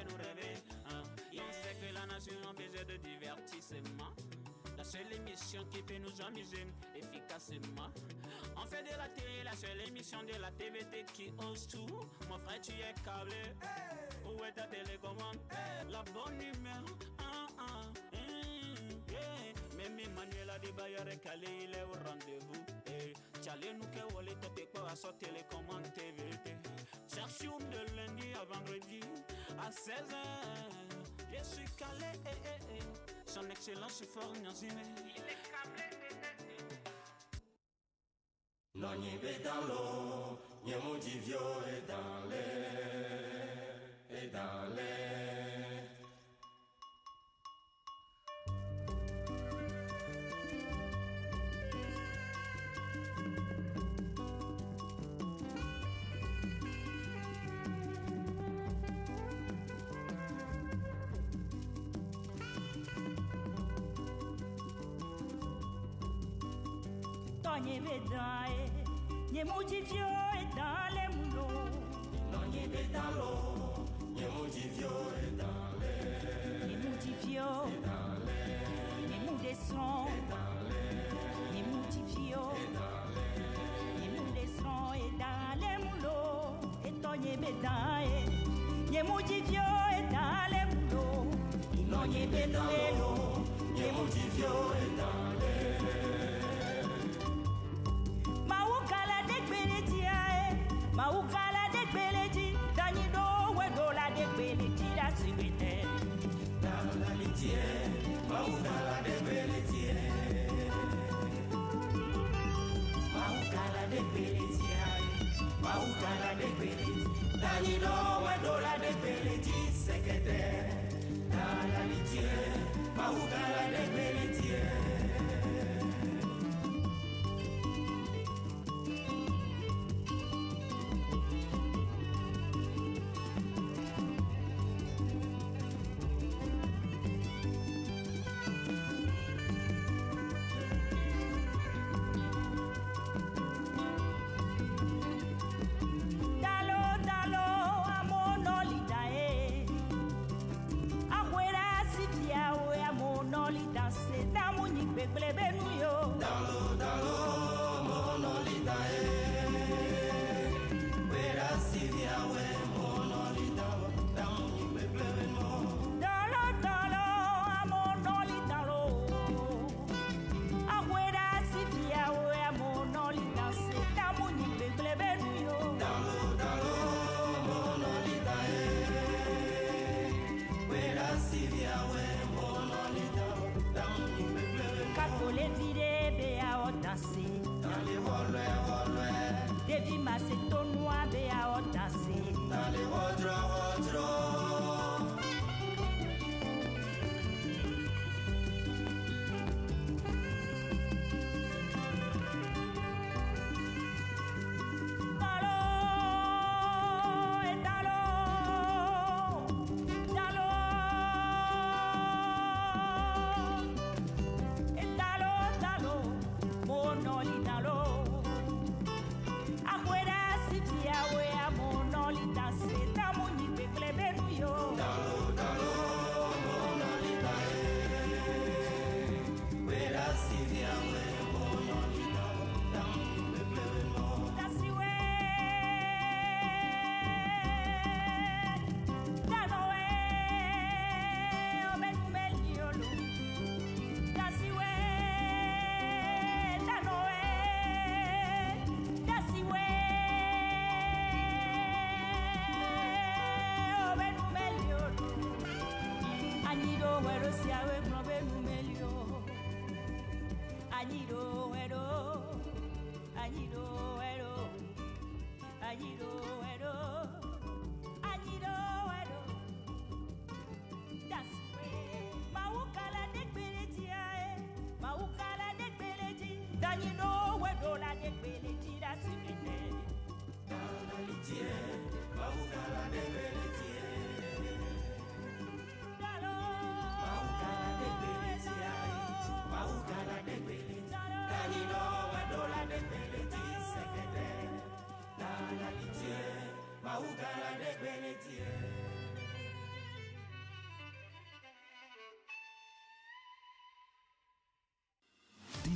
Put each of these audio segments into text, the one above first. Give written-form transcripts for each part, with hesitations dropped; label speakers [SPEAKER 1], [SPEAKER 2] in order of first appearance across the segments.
[SPEAKER 1] fait nous rêver. Il sait que la nation a besoin de divertissement. La seule émission qui peut nous amuser efficacement. On fait de la télé, la seule émission de la TVT qui ose tout. Mon frère, tu es câblé. Où est ta télécommande? La bonne humeur. Même Emmanuel a des bailleurs calé, il est au rendez-vous. Tchallé nous que wole te quoi à sa télécommande TVT. Chaque jour de lundi à vendredi à 16h. Je suis calé. Son excellence fort Nyanzime. Il est câblé.
[SPEAKER 2] Non, n'y est dans l'eau, n'y mon divio est dans l'air, et dans l'air.
[SPEAKER 3] N'y est mon divio est dans les moulots.
[SPEAKER 2] Non, n'y est dans l'eau, n'y mon divio est dans l'air.
[SPEAKER 3] N'y mon divio est dans l'air. N'y mon descend est dans l'air. N'y mon divio est dans l'air. N'y mon descend est dans les moulots. Et toi n'y est dans n'y mon divio est dans les moulots.
[SPEAKER 2] Non, n'y est dans l'eau, n'y mon divio est dans l'air.
[SPEAKER 3] Maukala de Beledi, Danido, Wedola de Beledi, la secrétaire.
[SPEAKER 2] Dans la litière, Maukala de Beledi. Maukala de Beledi, Maukala de Beledi. Danido, Wedola de Beledi, secrétaire. Dans la litière, Maukala de Beledi.
[SPEAKER 3] Afuera si via o amor no li danse, da muñeca.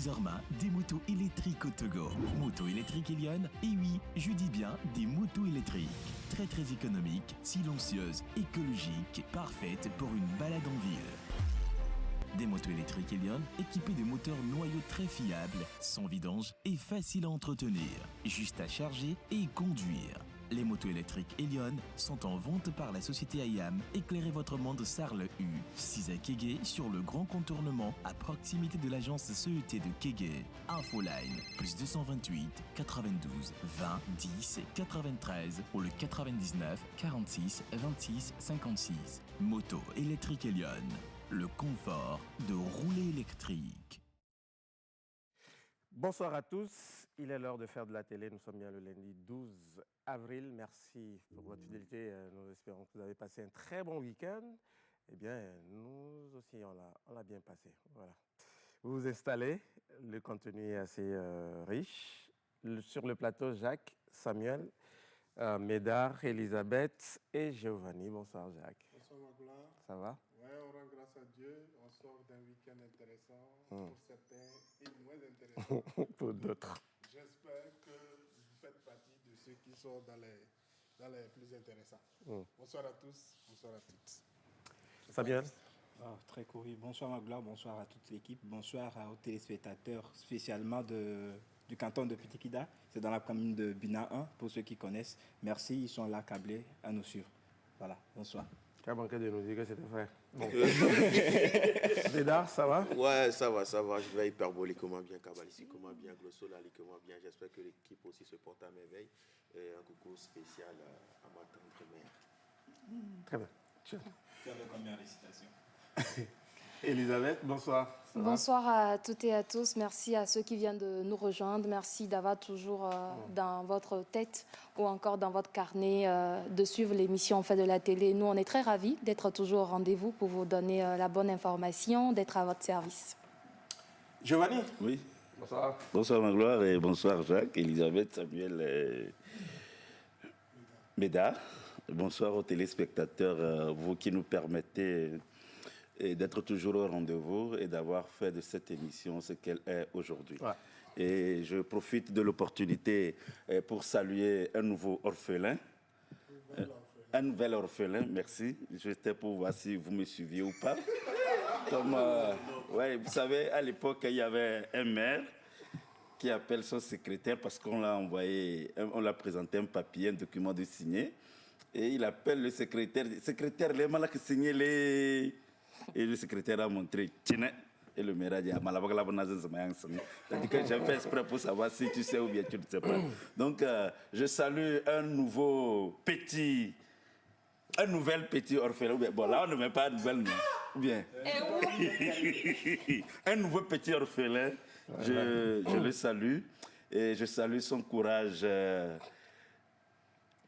[SPEAKER 4] désormais des motos électriques au Togo. Motos électriques Elion, et oui, je dis bien des motos électriques. Très très économiques, silencieuses, écologiques, parfaites pour une balade en ville. Des motos électriques Elion équipées de moteurs noyaux très fiables, sans vidange et faciles à entretenir. Juste à charger et conduire. Les motos électriques Elion sont en vente par la société IAM. Éclairez votre monde Sarle U, 6 à Kégué, sur le grand contournement à proximité de l'agence CET de Kégué. Infoline, plus 228 92 20 10 93 ou le 99 46 26 56. Moto électrique Elion, le confort de rouler électrique.
[SPEAKER 5] Bonsoir à tous, il est l'heure de faire de la télé, nous sommes bien le lundi 12 avril, merci pour votre fidélité, nous espérons que vous avez passé un très bon week-end. Eh bien, nous aussi, on l'a bien passé, voilà. Vous vous installez, le contenu est assez riche. Sur le plateau, Jacques, Samuel, Médard, Elisabeth et Giovanni. Bonsoir Jacques.
[SPEAKER 6] Bonsoir Magla.
[SPEAKER 5] Ça va?
[SPEAKER 6] Oui, on rend grâce à Dieu, on sort d'un week-end intéressant pour certains et moins intéressant
[SPEAKER 5] pour d'autres.
[SPEAKER 6] J'espère que vous faites partie de ceux qui sont dans les plus intéressants. Bonsoir à tous, bonsoir à toutes.
[SPEAKER 5] Samuel?
[SPEAKER 7] Très court. Bonsoir Magla, bonsoir à toute l'équipe, bonsoir aux téléspectateurs, spécialement du canton de Petit Kida. C'est dans la commune de Bina 1, pour ceux qui connaissent. Merci, ils sont là câblés à nous suivre. Voilà, bonsoir.
[SPEAKER 5] Tu as manqué de nous dire que c'était vrai. Bon. Bédard, ça va?
[SPEAKER 8] Ouais, ça va. Je vais hyperboliquement bien, cabalistiquement bien, glossolalicement bien. J'espère que l'équipe aussi se porte à merveille. Et un coucou spécial à ma tendre mère.
[SPEAKER 5] Très bien.
[SPEAKER 7] Tu avais combien de récitations?
[SPEAKER 5] Elisabeth, bonsoir.
[SPEAKER 9] Bonsoir à toutes et à tous. Merci à ceux qui viennent de nous rejoindre. Merci d'avoir toujours dans votre tête ou encore dans votre carnet de suivre l'émission Fait de la télé. Nous, on est très ravis d'être toujours au rendez-vous pour vous donner la bonne information, d'être à votre service.
[SPEAKER 5] Giovanni?
[SPEAKER 10] Oui.
[SPEAKER 5] Bonsoir.
[SPEAKER 10] Bonsoir Magloire et bonsoir Jacques, Elisabeth, Samuel et Médard. Bonsoir aux téléspectateurs, vous qui nous permettez d'être toujours au rendez-vous et d'avoir fait de cette émission ce qu'elle est aujourd'hui. Ouais. Et je profite de l'opportunité pour saluer un nouveau orphelin. Un nouvel orphelin, merci. J'étais pour voir si vous me suiviez ou pas. Comme, ouais, vous savez, à l'époque, il y avait un maire qui appelle son secrétaire parce qu'on l'a envoyé, on l'a présenté un papier, un document de signer. Et il appelle le secrétaire. Secrétaire, les malades qui signaient les... Et le secrétaire a montré Tchine. Et le maire a dit c'est-à-dire que j'ai fait exprès pour savoir si tu sais ou bien tu ne sais pas. Donc, je salue un nouvel petit orphelin. Bon, là, on ne met pas de nouvelle nom. Bien. Un nouveau petit orphelin. Je le salue. Et je salue son courage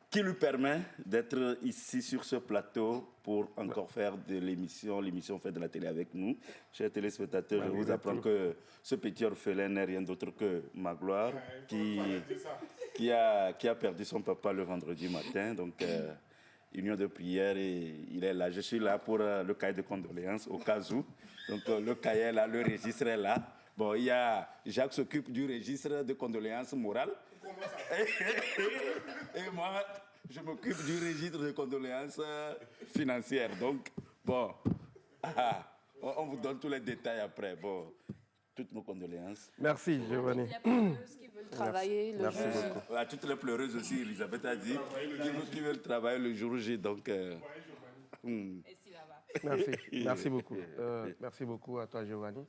[SPEAKER 10] qui lui permet d'être ici sur ce plateau pour encore faire de l'émission Fait de la télé avec nous. Chers téléspectateurs, je vous apprends que ce petit orphelin n'est rien d'autre que Magloire qui a perdu son papa le vendredi matin. Donc, union de prière et il est là. Je suis là pour le cahier de condoléances au cas où. Donc, le cahier est là, le registre est là. Bon, il y a Jacques s'occupe du registre de condoléances morales. Et moi, je m'occupe du registre de condoléances financières. Donc, bon, on vous donne tous les détails après. Bon, toutes nos condoléances.
[SPEAKER 5] Merci, Giovanni.
[SPEAKER 9] Il y a pleureuses qui veulent travailler le jour J.
[SPEAKER 10] À toutes les pleureuses aussi, Elisabeth a dit, qui veulent travailler le jour J. Donc,
[SPEAKER 5] merci beaucoup. Merci beaucoup à toi, Giovanni.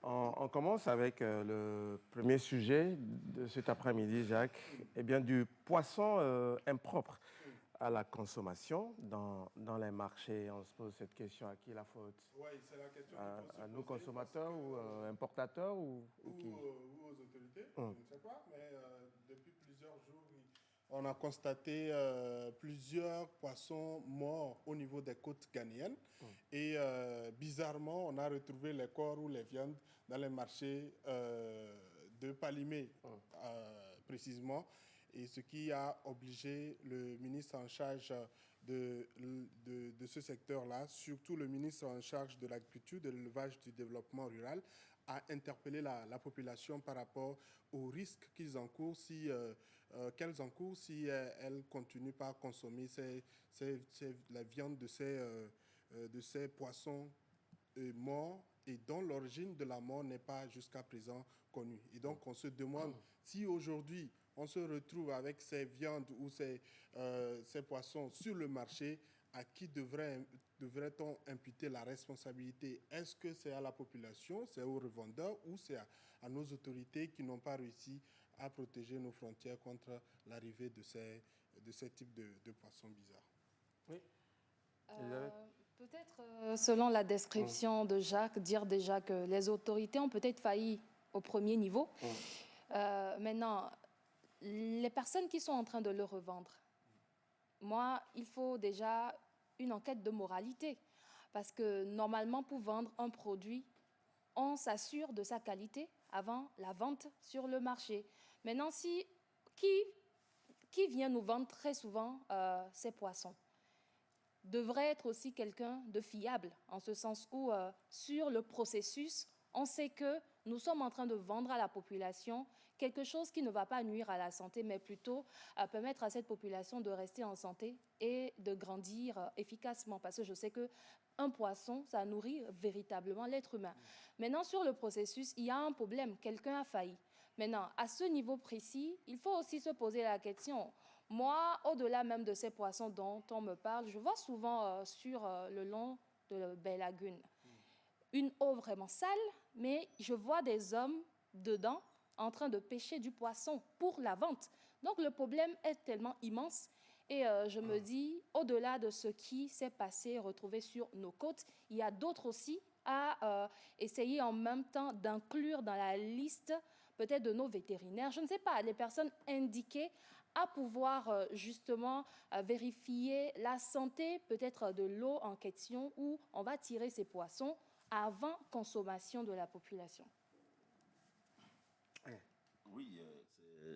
[SPEAKER 5] On commence avec le premier sujet de cet après-midi, Jacques. Eh bien, du poisson impropre à la consommation dans les marchés. On se pose cette question, à qui la faute?
[SPEAKER 6] Oui, c'est la question.
[SPEAKER 5] À nous consommateurs ou importateurs ou qui?
[SPEAKER 6] Ou aux autorités, je ne sais pas. Mais depuis plusieurs jours, on a constaté plusieurs poissons morts au niveau des côtes ghanéennes. Et bizarrement, on a retrouvé les corps ou les viandes dans les marchés de Palimé, précisément. Et ce qui a obligé le ministre en charge de ce secteur-là, surtout le ministre en charge de l'agriculture, de l'élevage, du développement rural, à interpeller la population par rapport aux risques qu'elles encourent si elles ne continuent pas à consommer la viande de ces poissons morts et dont l'origine de la mort n'est pas jusqu'à présent connue. Et donc, on se demande si aujourd'hui, on se retrouve avec ces viandes ou ces poissons sur le marché, à qui devrait-on imputer la responsabilité? Est-ce que c'est à la population, c'est aux revendeurs ou c'est à nos autorités qui n'ont pas réussi à protéger nos frontières contre l'arrivée de ces types de poissons bizarres? Oui.
[SPEAKER 9] Peut-être, selon la description de Jacques, dire déjà que les autorités ont peut-être failli au premier niveau. Maintenant, les personnes qui sont en train de le revendre, moi, il faut déjà une enquête de moralité. Parce que normalement, pour vendre un produit, on s'assure de sa qualité avant la vente sur le marché. Maintenant, qui vient nous vendre très souvent ces poissons devrait être aussi quelqu'un de fiable, en ce sens où, sur le processus, on sait que nous sommes en train de vendre à la population quelque chose qui ne va pas nuire à la santé, mais plutôt permettre à cette population de rester en santé et de grandir efficacement. Parce que je sais qu'un poisson, ça nourrit véritablement l'être humain. Maintenant, sur le processus, il y a un problème. Quelqu'un a failli. Maintenant, à ce niveau précis, il faut aussi se poser la question. Moi, au-delà même de ces poissons dont on me parle, je vois souvent sur le long de la baie Lagune une eau vraiment sale, mais je vois des hommes dedans en train de pêcher du poisson pour la vente. Donc le problème est tellement immense et je me dis, au-delà de ce qui s'est passé, retrouvé sur nos côtes, il y a d'autres aussi à essayer en même temps d'inclure dans la liste peut-être de nos vétérinaires, je ne sais pas, les personnes indiquées à pouvoir justement vérifier la santé peut-être de l'eau en question où on va tirer ces poissons avant consommation de la population.
[SPEAKER 10] Oui,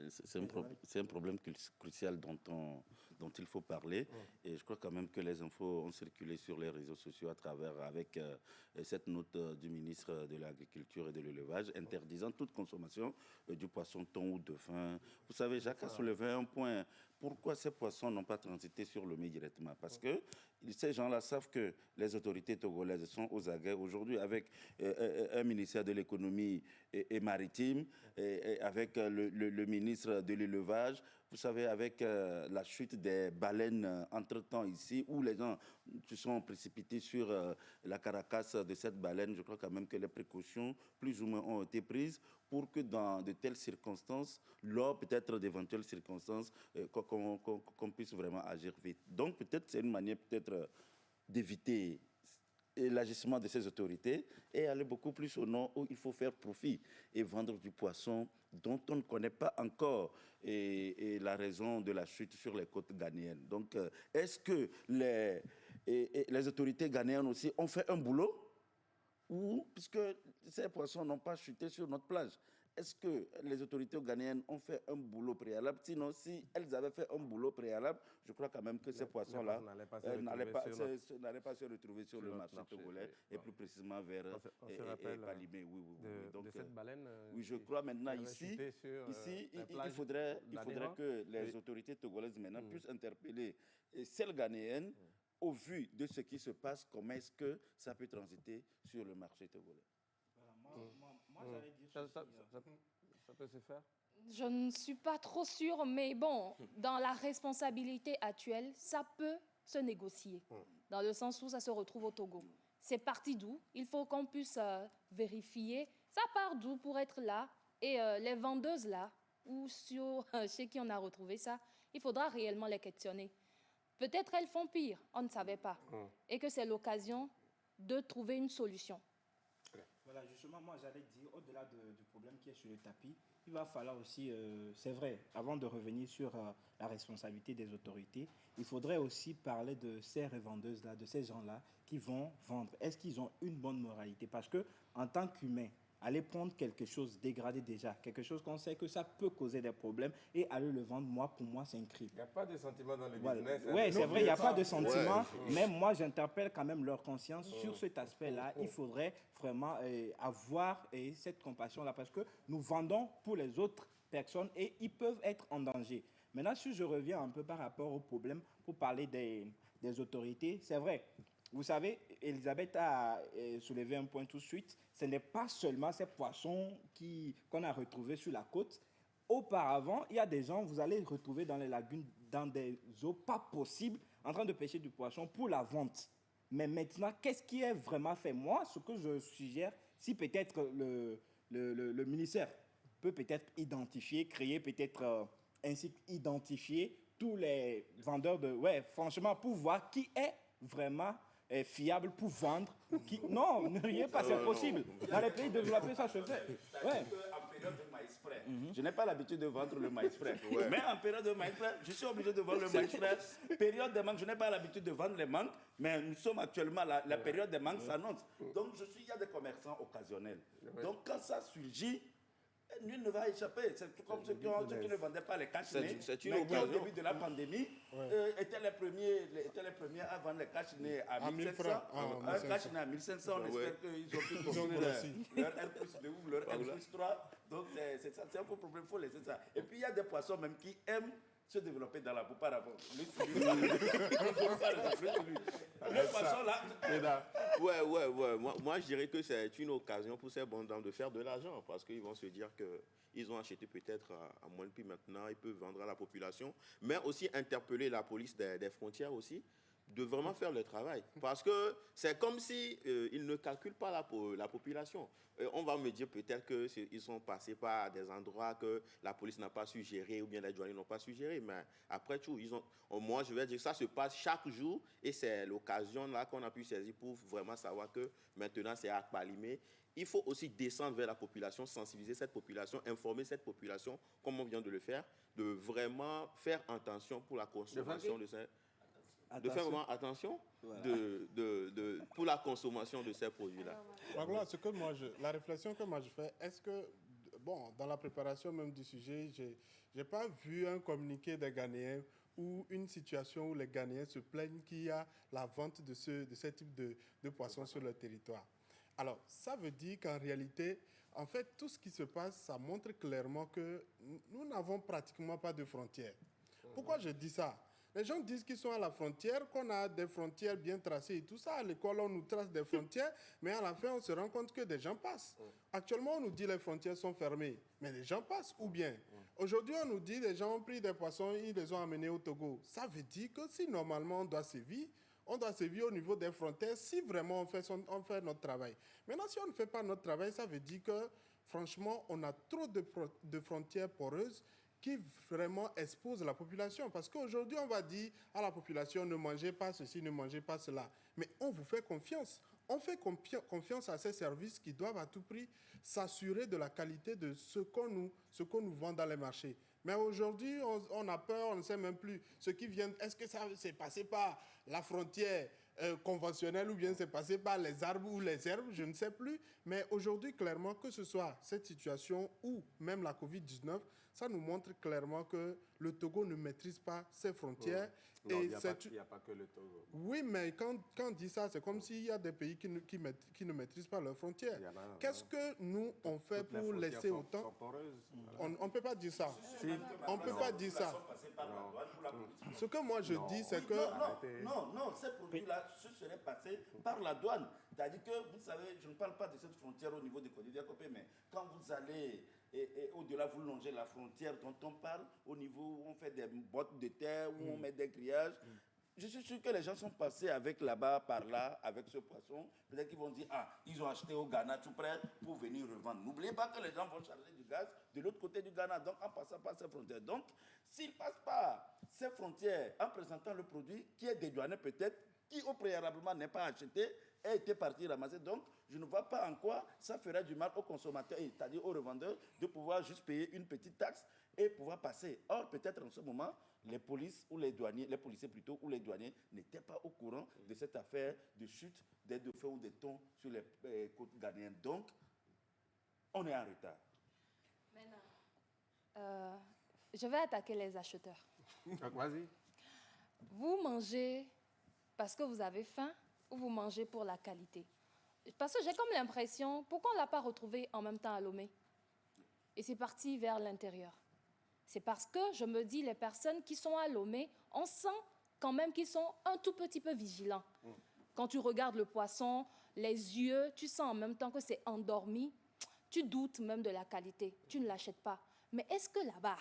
[SPEAKER 10] c'est un problème crucial dont il faut parler. Et je crois quand même que les infos ont circulé sur les réseaux sociaux avec cette note du ministre de l'Agriculture et de l'Élevage interdisant toute consommation du poisson, thon ou de dauphin. Vous savez, Jacques a soulevé un point. Pourquoi ces poissons n'ont pas transité sur le Mali directement? Parce que ces gens-là savent que les autorités togolaises sont aux aguets aujourd'hui avec un ministère de l'économie et maritime, et avec le ministre de l'élevage. Vous savez, avec la chute des baleines entre-temps ici, où les gens se sont précipités sur la carcasse de cette baleine, je crois quand même que les précautions plus ou moins ont été prises pour que dans de telles circonstances, lors peut-être d'éventuelles circonstances, qu'on puisse vraiment agir vite. Donc peut-être c'est une manière peut-être d'éviter l'agissement de ces autorités et aller beaucoup plus au nord où il faut faire profit et vendre du poisson dont on ne connaît pas encore et la raison de la chute sur les côtes ghanéennes. Donc, est-ce que les autorités ghanéennes aussi ont fait un boulot ou, puisque ces poissons n'ont pas chuté sur notre plage, est-ce que les autorités ghanéennes ont fait un boulot préalable? Sinon, si elles avaient fait un boulot préalable, je crois quand même que ces poissons-là n'allaient pas se retrouver sur le marché togolais et plus précisément vers Palimé.
[SPEAKER 5] Donc, de cette baleine.
[SPEAKER 10] Oui, je crois maintenant ici il faudrait que les autorités togolaises maintenant puissent interpeller celles ghanéennes au vu de ce qui se passe, comment est-ce que ça peut transiter sur le marché togolais?
[SPEAKER 7] Moi, j'allais dire
[SPEAKER 5] ça peut se faire?
[SPEAKER 9] Je ne suis pas trop sûre, mais bon, dans la responsabilité actuelle, ça peut se négocier, dans le sens où ça se retrouve au Togo. C'est parti d'où? Il faut qu'on puisse vérifier. Ça part d'où pour être là? Et les vendeuses là, ou chez qui on a retrouvé ça, il faudra réellement les questionner. Peut-être elles font pire, on ne savait pas. Et que c'est l'occasion de trouver une solution.
[SPEAKER 7] Voilà, justement, moi, j'allais dire, au-delà du problème qui est sur le tapis, il va falloir aussi, c'est vrai, avant de revenir sur la responsabilité des autorités, il faudrait aussi parler de ces revendeuses-là, de ces gens-là qui vont vendre. Est-ce qu'ils ont une bonne moralité? Parce qu'en tant qu'humain, aller prendre quelque chose dégradé déjà, quelque chose qu'on sait que ça peut causer des problèmes et aller le vendre, pour moi, c'est un crime.
[SPEAKER 5] Il n'y a pas de sentiment dans le
[SPEAKER 7] Voilà.
[SPEAKER 5] business.
[SPEAKER 7] Oui, c'est vrai, il n'y a pas de sentiment,
[SPEAKER 8] Ouais.
[SPEAKER 7] mais moi, j'interpelle quand même leur conscience sur cet aspect-là. Il faudrait vraiment avoir cette compassion-là parce que nous vendons pour les autres personnes et ils peuvent être en danger. Maintenant, si je reviens un peu par rapport au problème pour parler des autorités, c'est vrai. Vous savez, Elisabeth a soulevé un point tout de suite. Ce n'est pas seulement ces poissons qu'on a retrouvés sur la côte. Auparavant, il y a des gens, vous allez retrouver dans les lagunes, dans des eaux pas possibles, en train de pêcher du poisson pour la vente. Mais maintenant, qu'est-ce qui est vraiment fait? Moi, ce que je suggère, si peut-être le ministère peut peut-être identifier, créer peut-être ainsi identifier tous les vendeurs de... Ouais, franchement, pour voir qui est vraiment fiable pour vendre. Non, ne riez pas, c'est possible. Dans les pays développés, ça se fait. Ouais.
[SPEAKER 10] En période de maïs frais, je n'ai pas l'habitude de vendre le maïs frais. Mais en période de maïs frais, je suis obligé de vendre le maïs frais. Période de mangue, je n'ai pas l'habitude de vendre les mangues, mais nous sommes actuellement, la période des mangues s'annonce. Donc, il y a des commerçants occasionnels. Donc, quand ça surgit, nul ne va échapper. C'est comme ceux qui ne vendaient pas les cache-nez, mais qui, au début de la pandémie, étaient les premiers à vendre les cache-nez à 1500. Un cache-nez à 1500, on espère qu'ils ont pu construire leur R+2 ou leur R+3. Donc, c'est un peu problème, il faut laisser ça. Et puis, il y a des poissons même qui aiment se développer dans la boue par rapport. Le poisson là.
[SPEAKER 8] Ouais. Moi, je dirais que c'est une occasion pour ces bonnes dames de faire de l'argent parce qu'ils vont se dire qu'ils ont acheté peut-être à moins de prix maintenant, ils peuvent vendre à la population, mais aussi interpeller la police des frontières aussi, de vraiment faire le travail. Parce que c'est comme si ils ne calculent pas la population. On va me dire peut-être qu'ils sont passés par des endroits que la police n'a pas su gérer ou bien les douaniers n'ont pas su gérer. Mais après tout, moi, je vais dire que ça se passe chaque jour et c'est l'occasion là qu'on a pu saisir pour vraiment savoir que maintenant, c'est à Palimé. Il faut aussi descendre vers la population, sensibiliser cette population, informer cette population, comme on vient de le faire, de vraiment faire attention pour la consommation de ces... De faire vraiment attention pour la consommation de ces produits-là.
[SPEAKER 6] Voilà, la réflexion que moi je fais, est-ce que, dans la préparation même du sujet, je n'ai pas vu un communiqué des Ghanéens ou une situation où les Ghanéens se plaignent qu'il y a la vente de ce type de poissons sur leur territoire. Alors, ça veut dire qu'en réalité, en fait, tout ce qui se passe, ça montre clairement que nous n'avons pratiquement pas de frontières. Pourquoi je dis ça ? Les gens disent qu'ils sont à la frontière, qu'on a des frontières bien tracées et tout ça. À l'école, on nous trace des frontières, mais à la fin, on se rend compte que des gens passent. Actuellement, on nous dit que les frontières sont fermées, mais les gens passent ou bien. Aujourd'hui, on nous dit que les gens ont pris des poissons, ils les ont amenés au Togo. Ça veut dire que si normalement on doit sévir au niveau des frontières si vraiment on fait notre travail. Maintenant, si on ne fait pas notre travail, ça veut dire que, franchement, on a trop de frontières poreuses qui vraiment expose la population. Parce qu'aujourd'hui, on va dire à la population, ne mangez pas ceci, ne mangez pas cela. Mais on vous fait confiance. On fait confiance à ces services qui doivent à tout prix s'assurer de la qualité de ce qu'on nous vend dans les marchés. Mais aujourd'hui, on a peur, on ne sait même plus ce qui vient. Est-ce que ça s'est passé par la frontière conventionnelle ou bien c'est passé par les arbres ou les herbes, je ne sais plus. Mais aujourd'hui, clairement, que ce soit cette situation ou même la Covid-19, ça nous montre clairement que le Togo ne maîtrise pas ses frontières.
[SPEAKER 5] Non, il n'y a pas que le Togo.
[SPEAKER 6] Oui, mais quand on dit ça, c'est comme s'il y a des pays qui ne maîtrisent pas leurs frontières. Qu'est-ce que nous, on fait pour laisser autant... On ne peut pas dire ça. On ne peut pas dire ça. Ce que moi je dis, c'est que...
[SPEAKER 10] Non, ces produits-là se seraient passés par la douane. C'est-à-dire que, vous savez, je ne parle pas de cette frontière au niveau des Côtes d'Ivoire, mais quand vous allez... Et au-delà, vous longez la frontière dont on parle, au niveau où on fait des bottes de terre, où on met des grillages. Je suis sûr que les gens sont passés là-bas, par là, avec ce poisson. Peut-être qu'ils vont dire, ils ont acheté au Ghana tout près pour venir revendre. N'oubliez pas que les gens vont charger du gaz de l'autre côté du Ghana, donc en passant par ces frontières. Donc, s'ils passent par ces frontières en présentant le produit qui est dédouané peut-être, qui au préalablement n'est pas acheté, a été parti ramasser. Donc, je ne vois pas en quoi ça ferait du mal aux consommateurs, c'est-à-dire aux revendeurs, de pouvoir juste payer une petite taxe et pouvoir passer. Or, peut-être en ce moment, les policiers plutôt, ou les douaniers n'étaient pas au courant de cette affaire de chute des dauphins ou des thons sur les côtes ghanéennes. Donc,
[SPEAKER 11] on est en retard.
[SPEAKER 9] Maintenant, je vais attaquer les acheteurs.
[SPEAKER 5] Vas-y.
[SPEAKER 9] Vous mangez parce que vous avez faim ou vous mangez pour la qualité? Parce que j'ai comme l'impression, pourquoi on ne l'a pas retrouvé en même temps à Lomé? Et c'est parti vers l'intérieur. C'est parce que je me dis, les personnes qui sont à Lomé, on sent quand même qu'ils sont un tout petit peu vigilants. Quand tu regardes le poisson, les yeux, tu sens en même temps que c'est endormi. Tu doutes même de la qualité. Tu ne l'achètes pas. Mais est-ce que là-bas,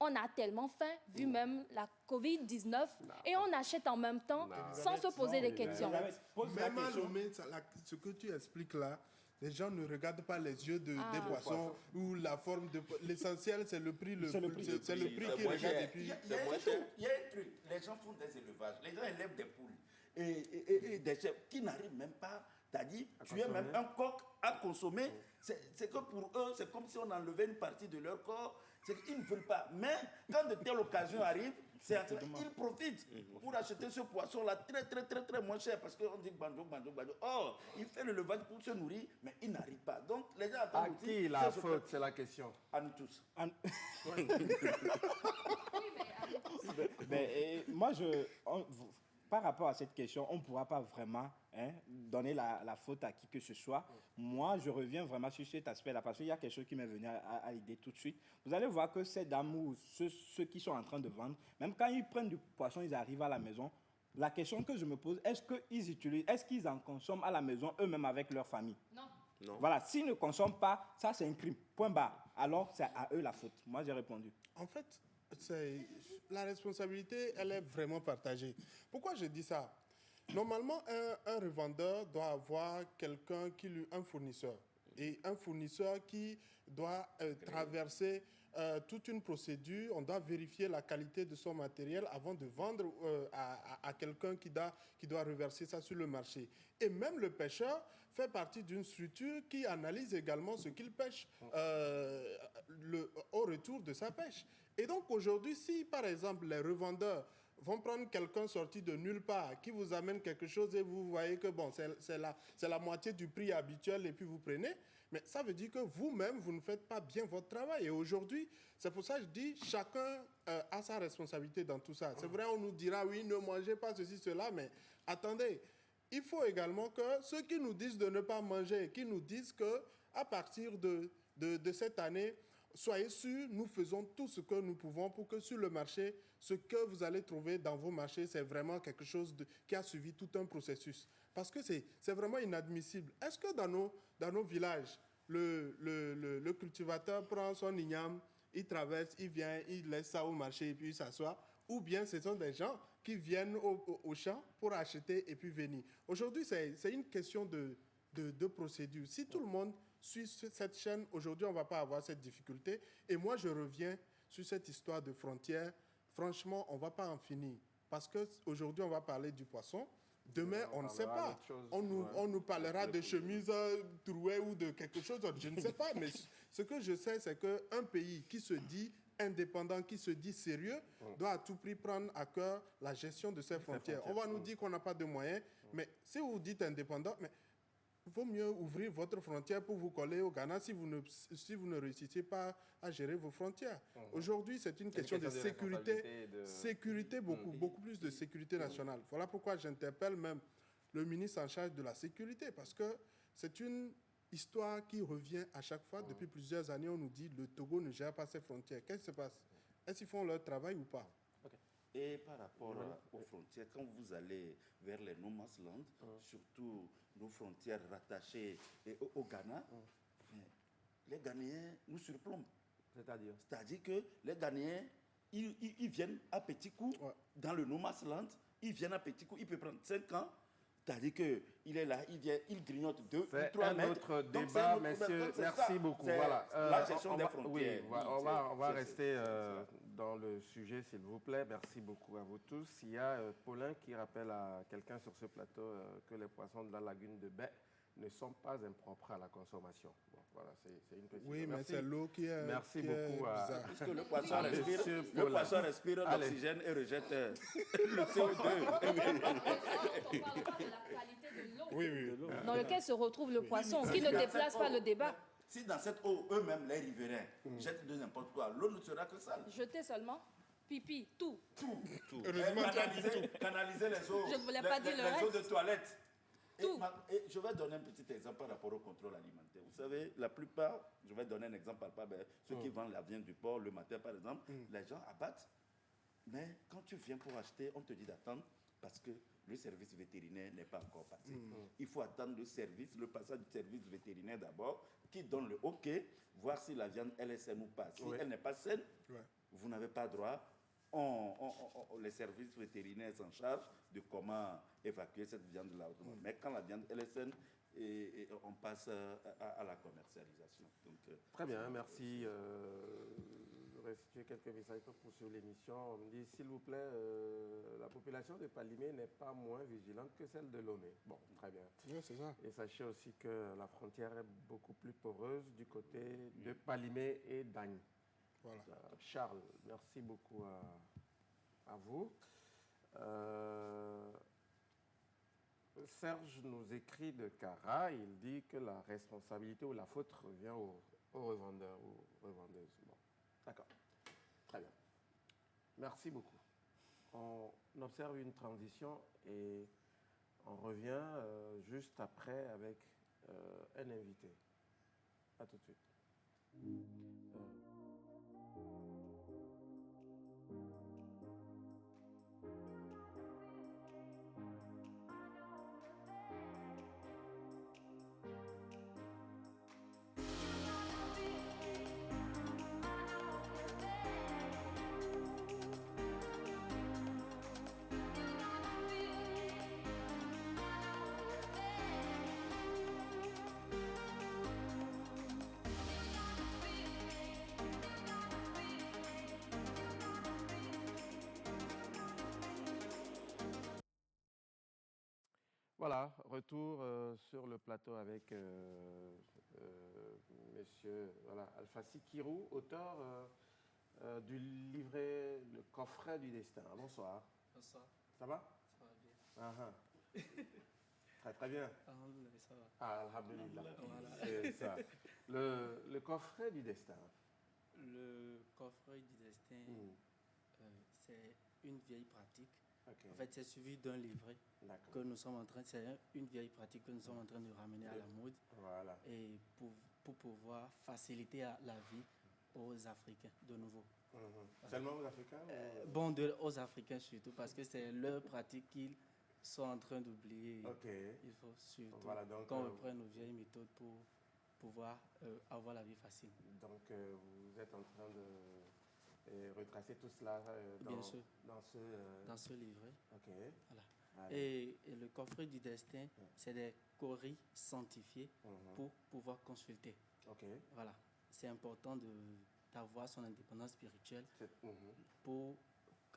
[SPEAKER 9] on a tellement faim, vu même la COVID-19, et on achète en même temps sans se poser des questions?
[SPEAKER 6] Même à Lomé, ce que tu expliques là, les gens ne regardent pas les yeux des poissons ou la forme de... L'essentiel, c'est le prix. C'est le prix qui regarde. Et puis...
[SPEAKER 11] Il y a un truc. Les gens font des élevages. Les gens élèvent des poules et des chèvres qui n'arrivent même pas. C'est-à-dire, tu es même un coq à consommer. C'est que pour eux, c'est comme si on enlevait une partie de leur corps. Ils ne veulent pas. Mais quand de telles occasions arrivent, ils profitent pour acheter ce poisson-là très, très, très, très moins cher. Parce qu'on dit banjo. Or, il fait l'élevage pour se nourrir, mais il n'arrive pas. Donc, les gens attendent.
[SPEAKER 5] À qui la faute, c'est la question?
[SPEAKER 11] À nous tous.
[SPEAKER 7] Moi, par rapport à cette question, on ne pourra pas vraiment donner la faute à qui que ce soit. Moi, je reviens vraiment sur cet aspect-là parce qu'il y a quelque chose qui m'est venu à l'idée tout de suite. Vous allez voir que ces dames ou ceux qui sont en train de vendre, même quand ils prennent du poisson, ils arrivent à la maison. La question que je me pose, est-ce qu'ils en consomment à la maison eux-mêmes avec leur famille? Non. Voilà, s'ils ne consomment pas, ça c'est un crime. Point barre. Alors, c'est à eux la faute. Moi, j'ai répondu.
[SPEAKER 6] En fait, la responsabilité, elle est vraiment partagée. Pourquoi je dis ça? Normalement, un revendeur doit avoir un fournisseur. Et un fournisseur qui doit traverser toute une procédure. On doit vérifier la qualité de son matériel avant de vendre à quelqu'un qui doit reverser ça sur le marché. Et même le pêcheur fait partie d'une structure qui analyse également ce qu'il pêche au retour de sa pêche. Et donc aujourd'hui, si par exemple les revendeurs vont prendre quelqu'un sorti de nulle part qui vous amène quelque chose et vous voyez que bon, c'est la moitié du prix habituel et puis vous prenez, mais ça veut dire que vous-même, vous ne faites pas bien votre travail. Et aujourd'hui, c'est pour ça que je dis, chacun a sa responsabilité dans tout ça. C'est vrai, on nous dira, oui, ne mangez pas ceci, cela, mais attendez, il faut également que ceux qui nous disent de ne pas manger, qui nous disent qu'à partir de cette année, soyez sûrs, nous faisons tout ce que nous pouvons pour que sur le marché, ce que vous allez trouver dans vos marchés, c'est vraiment quelque chose qui a suivi tout un processus. Parce que c'est vraiment inadmissible. Est-ce que dans nos villages, le cultivateur prend son igname, il traverse, il vient, il laisse ça au marché et puis il s'assoit? Ou bien ce sont des gens qui viennent au champ pour acheter et puis venir? Aujourd'hui, c'est une question de procédure. Si tout le monde suit cette chaîne, aujourd'hui, on ne va pas avoir cette difficulté. Et moi, je reviens sur cette histoire de frontières. Franchement, on ne va pas en finir. Parce qu'aujourd'hui, on va parler du poisson. Demain, on ne sait pas. On nous parlera de chemises trouées ou de quelque chose d'autre. Je ne sais pas. Mais ce que je sais, c'est qu'un pays qui se dit indépendant, qui se dit sérieux, doit à tout prix prendre à cœur la gestion de ses frontières. On va nous dire qu'on n'a pas de moyens. Mais si vous dites indépendant, il vaut mieux ouvrir votre frontière pour vous coller au Ghana si vous ne réussissez pas à gérer vos frontières. Aujourd'hui, c'est une question de sécurité, beaucoup plus de sécurité nationale. Voilà pourquoi j'interpelle même le ministre en charge de la sécurité, parce que c'est une histoire qui revient à chaque fois. Depuis plusieurs années, on nous dit que le Togo ne gère pas ses frontières. Qu'est-ce qui se passe? Est-ce qu'ils font leur travail ou pas?
[SPEAKER 11] Et par rapport aux frontières, quand vous allez vers les No Man's Land, surtout nos frontières rattachées au Ghana, les Ghanéens nous surplombent. C'est-à-dire que les Ghanéens, ils viennent à petits coups dans le No Man's Land, ils viennent à petits coups, il peut prendre 5 ans. C'est-à-dire qu'il est là, il vient, il grignote 2 ou 3 mètres.
[SPEAKER 5] C'est un autre débat, messieurs. Merci beaucoup. Voilà.
[SPEAKER 11] La gestion des frontières.
[SPEAKER 5] Oui, on va rester dans le sujet, s'il vous plaît. Merci beaucoup à vous tous. Il y a Paulin qui rappelle à quelqu'un sur ce plateau que les poissons de la lagune de Baie ne sont pas impropres à la consommation. Bon, voilà, c'est une petite...
[SPEAKER 6] Oui, mais c'est l'eau qui est...
[SPEAKER 5] Merci beaucoup à...
[SPEAKER 11] Parce que le poisson respire l'oxygène et rejette le CO2.
[SPEAKER 9] Dans lequel se retrouve le poisson, qui ne déplace pas le débat.
[SPEAKER 11] si dans cette eau, eux-mêmes, les riverains, jettent de n'importe quoi, l'eau ne sera que sale.
[SPEAKER 9] Jeter seulement, pipi, tout.
[SPEAKER 11] Heureusement, canaliser les eaux.
[SPEAKER 9] Je ne voulais pas dire le
[SPEAKER 11] les eaux
[SPEAKER 9] reste.
[SPEAKER 11] de toilette.
[SPEAKER 9] Tout.
[SPEAKER 11] Et je vais donner un petit exemple par rapport au contrôle alimentaire. Vous savez, la plupart, je vais donner un exemple palpable, ceux qui vendent la viande du porc le matin, par exemple, les gens abattent. Mais quand tu viens pour acheter, on te dit d'attendre parce que le service vétérinaire n'est pas encore passé. Il faut attendre le passage du service vétérinaire d'abord, qui donne le OK, voir si la viande elle est saine ou pas. Si elle n'est pas saine, vous n'avez pas droit. Les services vétérinaires s'en chargent de comment évacuer cette viande-là. Mais quand la viande elle est saine, et on passe à la commercialisation. Donc,
[SPEAKER 5] très bien, merci. Restituer quelques messages pour poursuivre l'émission. On me dit, s'il vous plaît, la population de Palimé n'est pas moins vigilante que celle de Lomé. Bon, très bien.
[SPEAKER 6] Oui, c'est ça.
[SPEAKER 5] Et sachez aussi que la frontière est beaucoup plus poreuse du côté de Palimé et d'Agne.
[SPEAKER 6] Voilà.
[SPEAKER 5] Charles, merci beaucoup à vous. Serge nous écrit de Cara, il dit que la responsabilité ou la faute revient aux revendeurs ou revendeuses. Bon, d'accord. Très bien. Merci beaucoup. On observe une transition et on revient juste après avec un invité. À tout de suite. Voilà, retour sur le plateau avec monsieur Alpha Sikirou, auteur du livret Le coffret du destin. Bonsoir.
[SPEAKER 12] Bonsoir.
[SPEAKER 5] Ça va?
[SPEAKER 12] Ça va bien.
[SPEAKER 5] Très très bien.
[SPEAKER 12] Alhamdulillah, ça va.
[SPEAKER 5] Ah, alhamdulillah.
[SPEAKER 12] Voilà.
[SPEAKER 5] C'est ça. Le coffret du destin.
[SPEAKER 12] Le coffret du destin, c'est une vieille pratique.
[SPEAKER 5] Okay.
[SPEAKER 12] En fait, c'est suivi d'un livret que nous sommes en train, c'est une vieille pratique que nous sommes en train de ramener à la mode.
[SPEAKER 5] Voilà.
[SPEAKER 12] Et pour pouvoir faciliter la vie aux Africains de nouveau.
[SPEAKER 5] Seulement aux Africains
[SPEAKER 12] Bon, aux Africains surtout, parce que c'est leur pratique qu'ils sont en train d'oublier. Il faut surtout qu'on reprenne nos vieilles méthodes pour pouvoir avoir la vie facile.
[SPEAKER 5] Donc, vous êtes en train de retracer tout cela
[SPEAKER 12] Bien sûr.
[SPEAKER 5] dans
[SPEAKER 12] ce livret.
[SPEAKER 5] Voilà.
[SPEAKER 12] Et le coffret du destin, c'est des coris sanctifiés pour pouvoir consulter. Voilà. C'est important d'avoir son indépendance spirituelle pour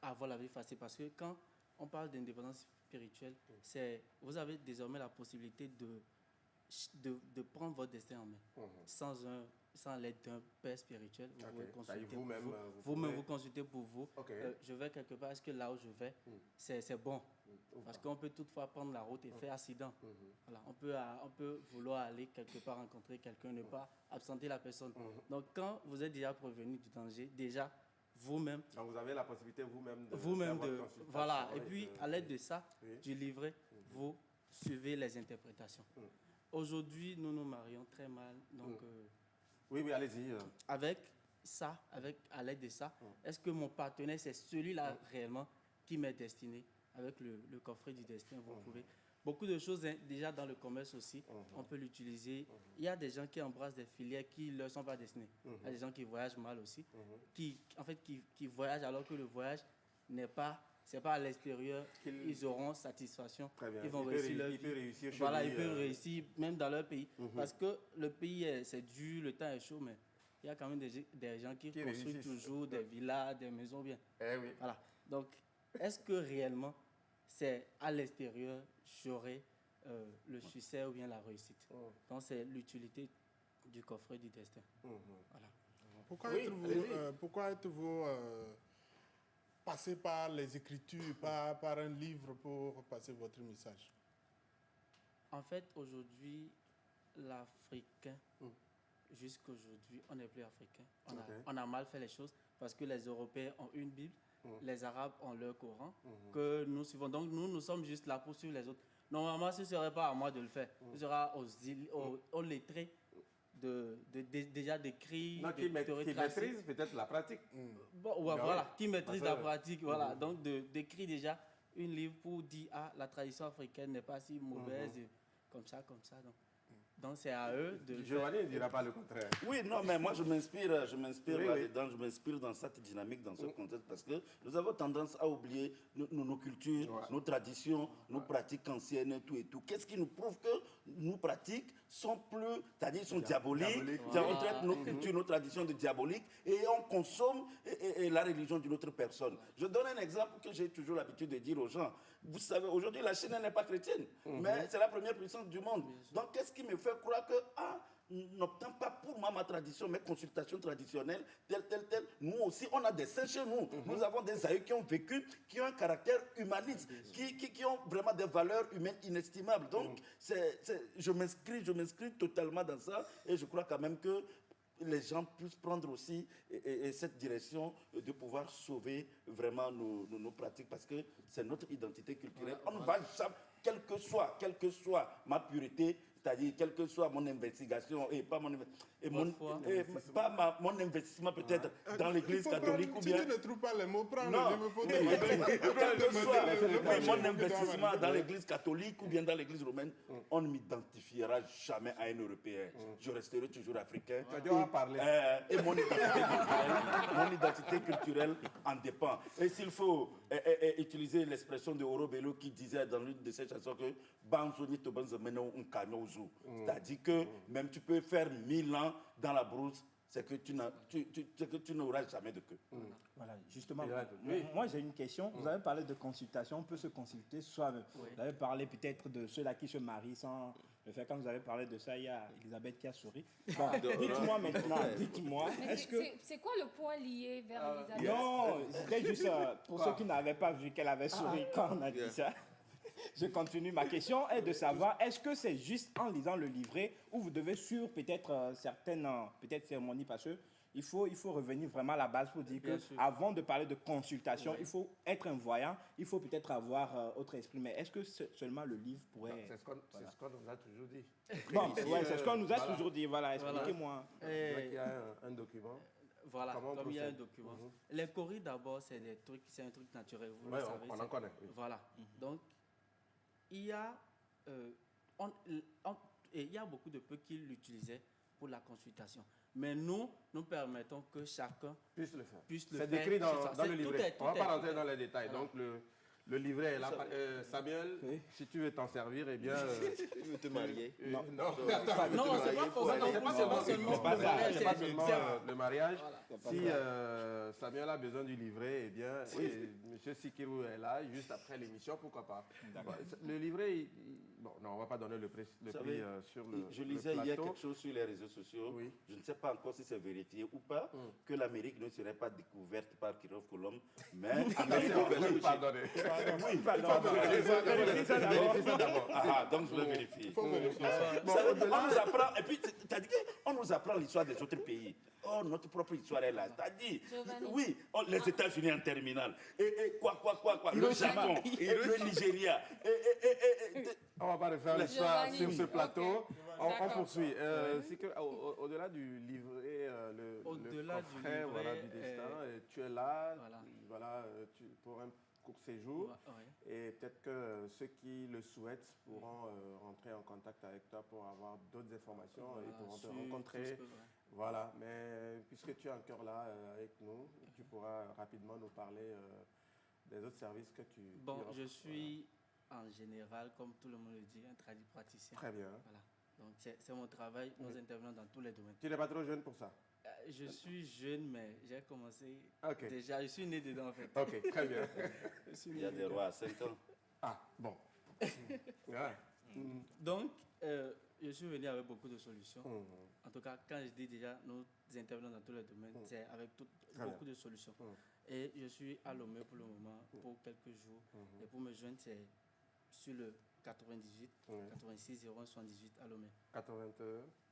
[SPEAKER 12] avoir la vie facile. Parce que quand on parle d'indépendance spirituelle, vous avez désormais la possibilité de prendre votre destin en main sans l'aide d'un père spirituel. Vous pouvez consulter vous-même, vous consultez pour vous. Je vais quelque part, est-ce que là où je vais, c'est bon? Parce qu'on peut toutefois prendre la route et faire accident. Voilà, on peut vouloir aller quelque part rencontrer quelqu'un, ne pas absenter la personne. Donc quand vous êtes déjà prévenu du danger, déjà vous-même.
[SPEAKER 5] Donc vous avez la possibilité vous-même
[SPEAKER 12] de voilà. Et puis à l'aide de ça, du livret, vous suivez les interprétations. Aujourd'hui, nous nous marions très mal. Donc
[SPEAKER 5] oui, allez-y.
[SPEAKER 12] À l'aide de ça, est-ce que mon partenaire, c'est celui-là réellement qui m'est destiné? Avec le coffret du destin, vous pouvez. Beaucoup de choses, déjà dans le commerce aussi, on peut l'utiliser. Il y a des gens qui embrassent des filières qui ne leur sont pas destinées. Il y a des gens qui voyagent mal aussi, qui voyagent alors que le voyage n'est pas... C'est pas à l'extérieur qu'ils auront satisfaction. Ils vont réussir leur vie. Voilà, ils peuvent réussir même dans leur pays. Parce que le pays, c'est dur, le temps est chaud, mais il y a quand même des gens qui construisent toujours des villas, des maisons bien. Voilà. Donc, est-ce que réellement, c'est à l'extérieur, j'aurai le succès ou bien la réussite? Donc, c'est l'utilité du coffret du destin. Voilà.
[SPEAKER 6] Pourquoi êtes-vous passer par les écritures, par un livre pour passer votre message?
[SPEAKER 12] En fait, aujourd'hui, l'Africain jusqu'aujourd'hui, on n'est plus africain. On a mal fait les choses parce que les Européens ont une Bible, les Arabes ont leur Coran que nous suivons. Donc nous sommes juste là pour suivre les autres. Normalement, ce ne serait pas à moi de le faire. Ce sera aux lettrés déjà d'écrire,
[SPEAKER 5] qui maîtrise peut-être la pratique.
[SPEAKER 12] Qui maîtrise la pratique. Voilà. Donc d'écrire déjà une livre pour dire la tradition africaine n'est pas si mauvaise, comme ça. Donc c'est à eux de...
[SPEAKER 5] Giovanni ne dira pas le contraire.
[SPEAKER 11] Oui, non, mais moi je m'inspire là-dedans, je m'inspire dans cette dynamique, dans ce contexte, parce que nous avons tendance à oublier nos cultures, nos traditions, nos pratiques anciennes et tout. Qu'est-ce qui nous prouve que nos pratiques sont plus, c'est-à-dire sont diaboliques. On traite nos cultures, nos traditions de diaboliques et on consomme la religion d'une autre personne. Je donne un exemple que j'ai toujours l'habitude de dire aux gens. Vous savez, aujourd'hui, la Chine n'est pas chrétienne, mais c'est la première puissance du monde. Donc, qu'est-ce qui me fait croire que, n'obtient pas pour moi ma tradition, mes consultations traditionnelles, telle. Nous aussi, on a des saints chez nous. Nous avons des aïeux qui ont vécu, qui ont un caractère humaniste, qui ont vraiment des valeurs humaines inestimables. Donc, je m'inscris totalement dans ça et je crois quand même que les gens puissent prendre aussi cette direction de pouvoir sauver vraiment nos pratiques parce que c'est notre identité culturelle. On ne va jamais, quelle que soit ma pureté, c'est-à-dire quelle que soit mon investigation et pas mon investissement peut-être dans l'église catholique ou bien...
[SPEAKER 6] Si tu ne trouves pas les mots, prends
[SPEAKER 11] non,
[SPEAKER 6] le livre pour
[SPEAKER 11] quel que soit mon investissement dans l'église catholique ou bien dans l'église romaine, on ne m'identifiera jamais à un Européen. Je resterai toujours africain. Et mon identité culturelle en dépend. Et s'il faut utiliser l'expression de Oro Bello qui disait dans l'une de ses chansons que c'est-à-dire que même tu peux faire 1000 ans dans la brousse, c'est que tu n'auras jamais de queue.
[SPEAKER 7] Voilà, justement, moi j'ai une question. Vous avez parlé de consultation, on peut se consulter soi-même. Vous avez parlé peut-être de ceux-là qui se marient sans le faire. Quand vous avez parlé de ça, il y a Elisabeth qui a souri. Bon, dites-moi maintenant,
[SPEAKER 9] C'est quoi le point lié vers Elisabeth?
[SPEAKER 7] Non, c'était juste pour ceux qui n'avaient pas vu qu'elle avait souri quand on a dit ça. Je continue. Ma question est de savoir, est-ce que c'est juste en lisant le livret ou vous devez suivre peut-être certaines cérémonies parce que il faut revenir vraiment à la base pour dire qu'avant de parler de consultation, il faut être un voyant, il faut peut-être avoir autre esprit. Mais est-ce que seulement le livre pourrait...
[SPEAKER 5] C'est ce qu'on nous a toujours dit.
[SPEAKER 7] Bon, c'est ce qu'on nous a toujours dit. Voilà, expliquez-moi.
[SPEAKER 5] Il y a un document.
[SPEAKER 12] Voilà, comme il y a un document. Les coris d'abord, c'est un truc naturel. Vous le savez.
[SPEAKER 5] On en connaît.
[SPEAKER 12] Voilà. Donc, il y a beaucoup de peuples qui l'utilisaient pour la consultation. Mais nous permettons que chacun puisse le faire.
[SPEAKER 5] C'est décrit dans le livret. On ne va pas rentrer dans les détails. Donc, le livret est là. Samuel, si tu veux t'en servir, eh bien...
[SPEAKER 8] Tu veux te marier?
[SPEAKER 12] Non, c'est pas seulement
[SPEAKER 5] le mariage. Si Samuel a besoin du livret, eh bien, M. Sikirou est là, juste après l'émission, pourquoi pas. Le livret, on ne va pas donner le prix sur le
[SPEAKER 11] Je lisais hier quelque chose sur les réseaux sociaux. Je ne sais pas encore si c'est vérifié ou pas, que l'Amérique ne serait pas découverte par Christophe Colomb, mais l'Amérique...
[SPEAKER 5] Pardonnez.
[SPEAKER 11] Oui, pardon. Donc je vais vérifier. On nous apprend, et puis c'est-à-dire qu'on nous apprend l'histoire des autres pays. Oh, notre propre histoire est là. C'est-à-dire, oui, les États-Unis en terminale. Et quoi. Le Japon, le Nigeria.
[SPEAKER 5] On ne va pas refaire l'histoire sur ce plateau. On poursuit. C'est qu'au-delà du livret, le coffret du destin, tu es là pour un court séjour. Et peut-être que ceux qui le souhaitent pourront rentrer en contact avec toi pour avoir d'autres informations et pourront te rencontrer. Voilà, mais puisque tu es encore là avec nous, tu pourras rapidement nous parler des autres services que tu...
[SPEAKER 12] Bon, je suis en général, comme tout le monde le dit, un praticien.
[SPEAKER 5] Très bien.
[SPEAKER 12] Voilà. Donc c'est mon travail, nous intervenons dans tous les domaines.
[SPEAKER 5] Tu n'es pas trop jeune pour ça?
[SPEAKER 12] Je suis jeune, mais j'ai commencé déjà, je suis né dedans en fait.
[SPEAKER 5] Ok, très bien.
[SPEAKER 11] Il y a des rois à 5 ans.
[SPEAKER 5] Ah, bon.
[SPEAKER 12] Donc, je suis venu avec beaucoup de solutions. En tout cas, quand je dis déjà, nous intervenons dans tous les domaines, c'est avec beaucoup de solutions. Et je suis à Lomé pour le moment, pour quelques jours. Et pour me joindre, c'est sur le 98, 86 01 78 à Lomé.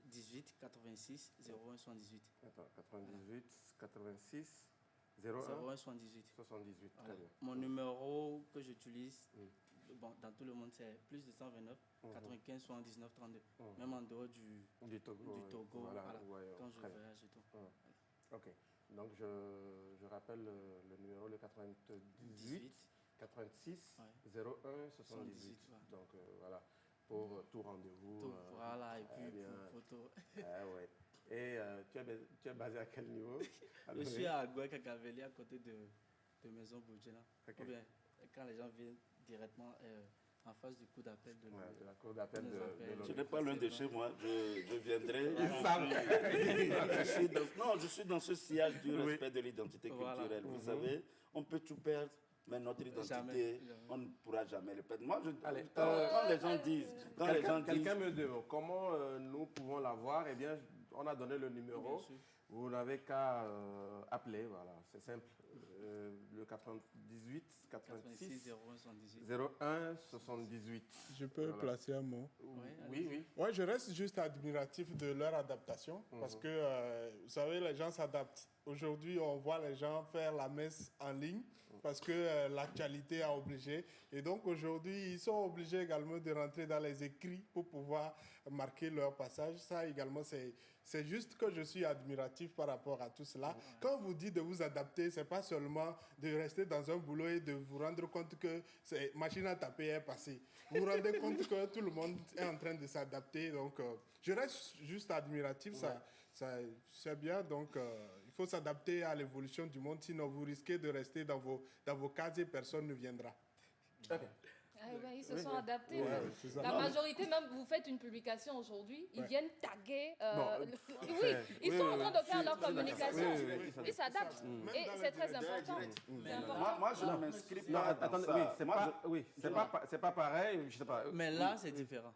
[SPEAKER 12] 18 86 01 78.
[SPEAKER 5] Attends, 98 86 01
[SPEAKER 12] 78.
[SPEAKER 5] 78,
[SPEAKER 12] Voilà.
[SPEAKER 5] très bien.
[SPEAKER 12] Mon numéro que j'utilise bon, dans tout le monde, c'est plus de 129 95 79 32. Même en dehors du Togo,
[SPEAKER 5] voilà,
[SPEAKER 12] quand je
[SPEAKER 5] très bien.
[SPEAKER 12] voyage et tout.
[SPEAKER 5] Ok, donc je rappelle le numéro, le 98 86 01 78. Donc voilà, pour tout rendez-vous.
[SPEAKER 12] Voilà, et puis pour photo.
[SPEAKER 5] Ouais. Et tu es basé à quel niveau?
[SPEAKER 12] Je suis à Goué-Kakaveli, à côté de Maison Boudjela. Ou bien, quand les gens viennent directement en face du coup d'appel de
[SPEAKER 5] la cour d'appel de
[SPEAKER 11] Ce n'est pas loin de chez moi, je viendrai. Je suis dans ce sillage du respect de l'identité culturelle. Vous savez, on peut tout perdre, mais notre identité, on ne pourra jamais le perdre. Moi, quand les gens disent...
[SPEAKER 5] Quelqu'un me demande comment nous pouvons l'avoir. Eh bien, on a donné le numéro. Vous n'avez qu'à appeler, voilà, c'est simple. Le 98 86 01 78.
[SPEAKER 6] Je peux placer un mot?
[SPEAKER 5] Oui.
[SPEAKER 6] Ouais, je reste juste admiratif de leur adaptation parce que, vous savez, les gens s'adaptent. Aujourd'hui, on voit les gens faire la messe en ligne parce que l'actualité a obligé. Et donc, aujourd'hui, ils sont obligés également de rentrer dans les écrits pour pouvoir marquer leur passage. Ça également, c'est juste que je suis admiratif par rapport à tout cela. Quand vous dites de vous adapter, ce n'est pas seulement de rester dans un boulot et de vous rendre compte que c'est machine à taper est passée. Vous vous rendez compte que tout le monde est en train de s'adapter. Donc, je reste juste admiratif. C'est bien. Donc, il faut s'adapter à l'évolution du monde. Sinon, vous risquez de rester dans vos cases et personne ne viendra.
[SPEAKER 5] Okay.
[SPEAKER 9] Ils se sont adaptés. La majorité, même, vous faites une publication aujourd'hui, ils viennent taguer. Ils sont en train de faire leur communication. Ils s'adaptent. Et c'est très important.
[SPEAKER 11] Moi, je ne m'inscris pas.
[SPEAKER 5] Attendez, c'est pas pareil. Je sais pas.
[SPEAKER 12] Mais là, c'est différent.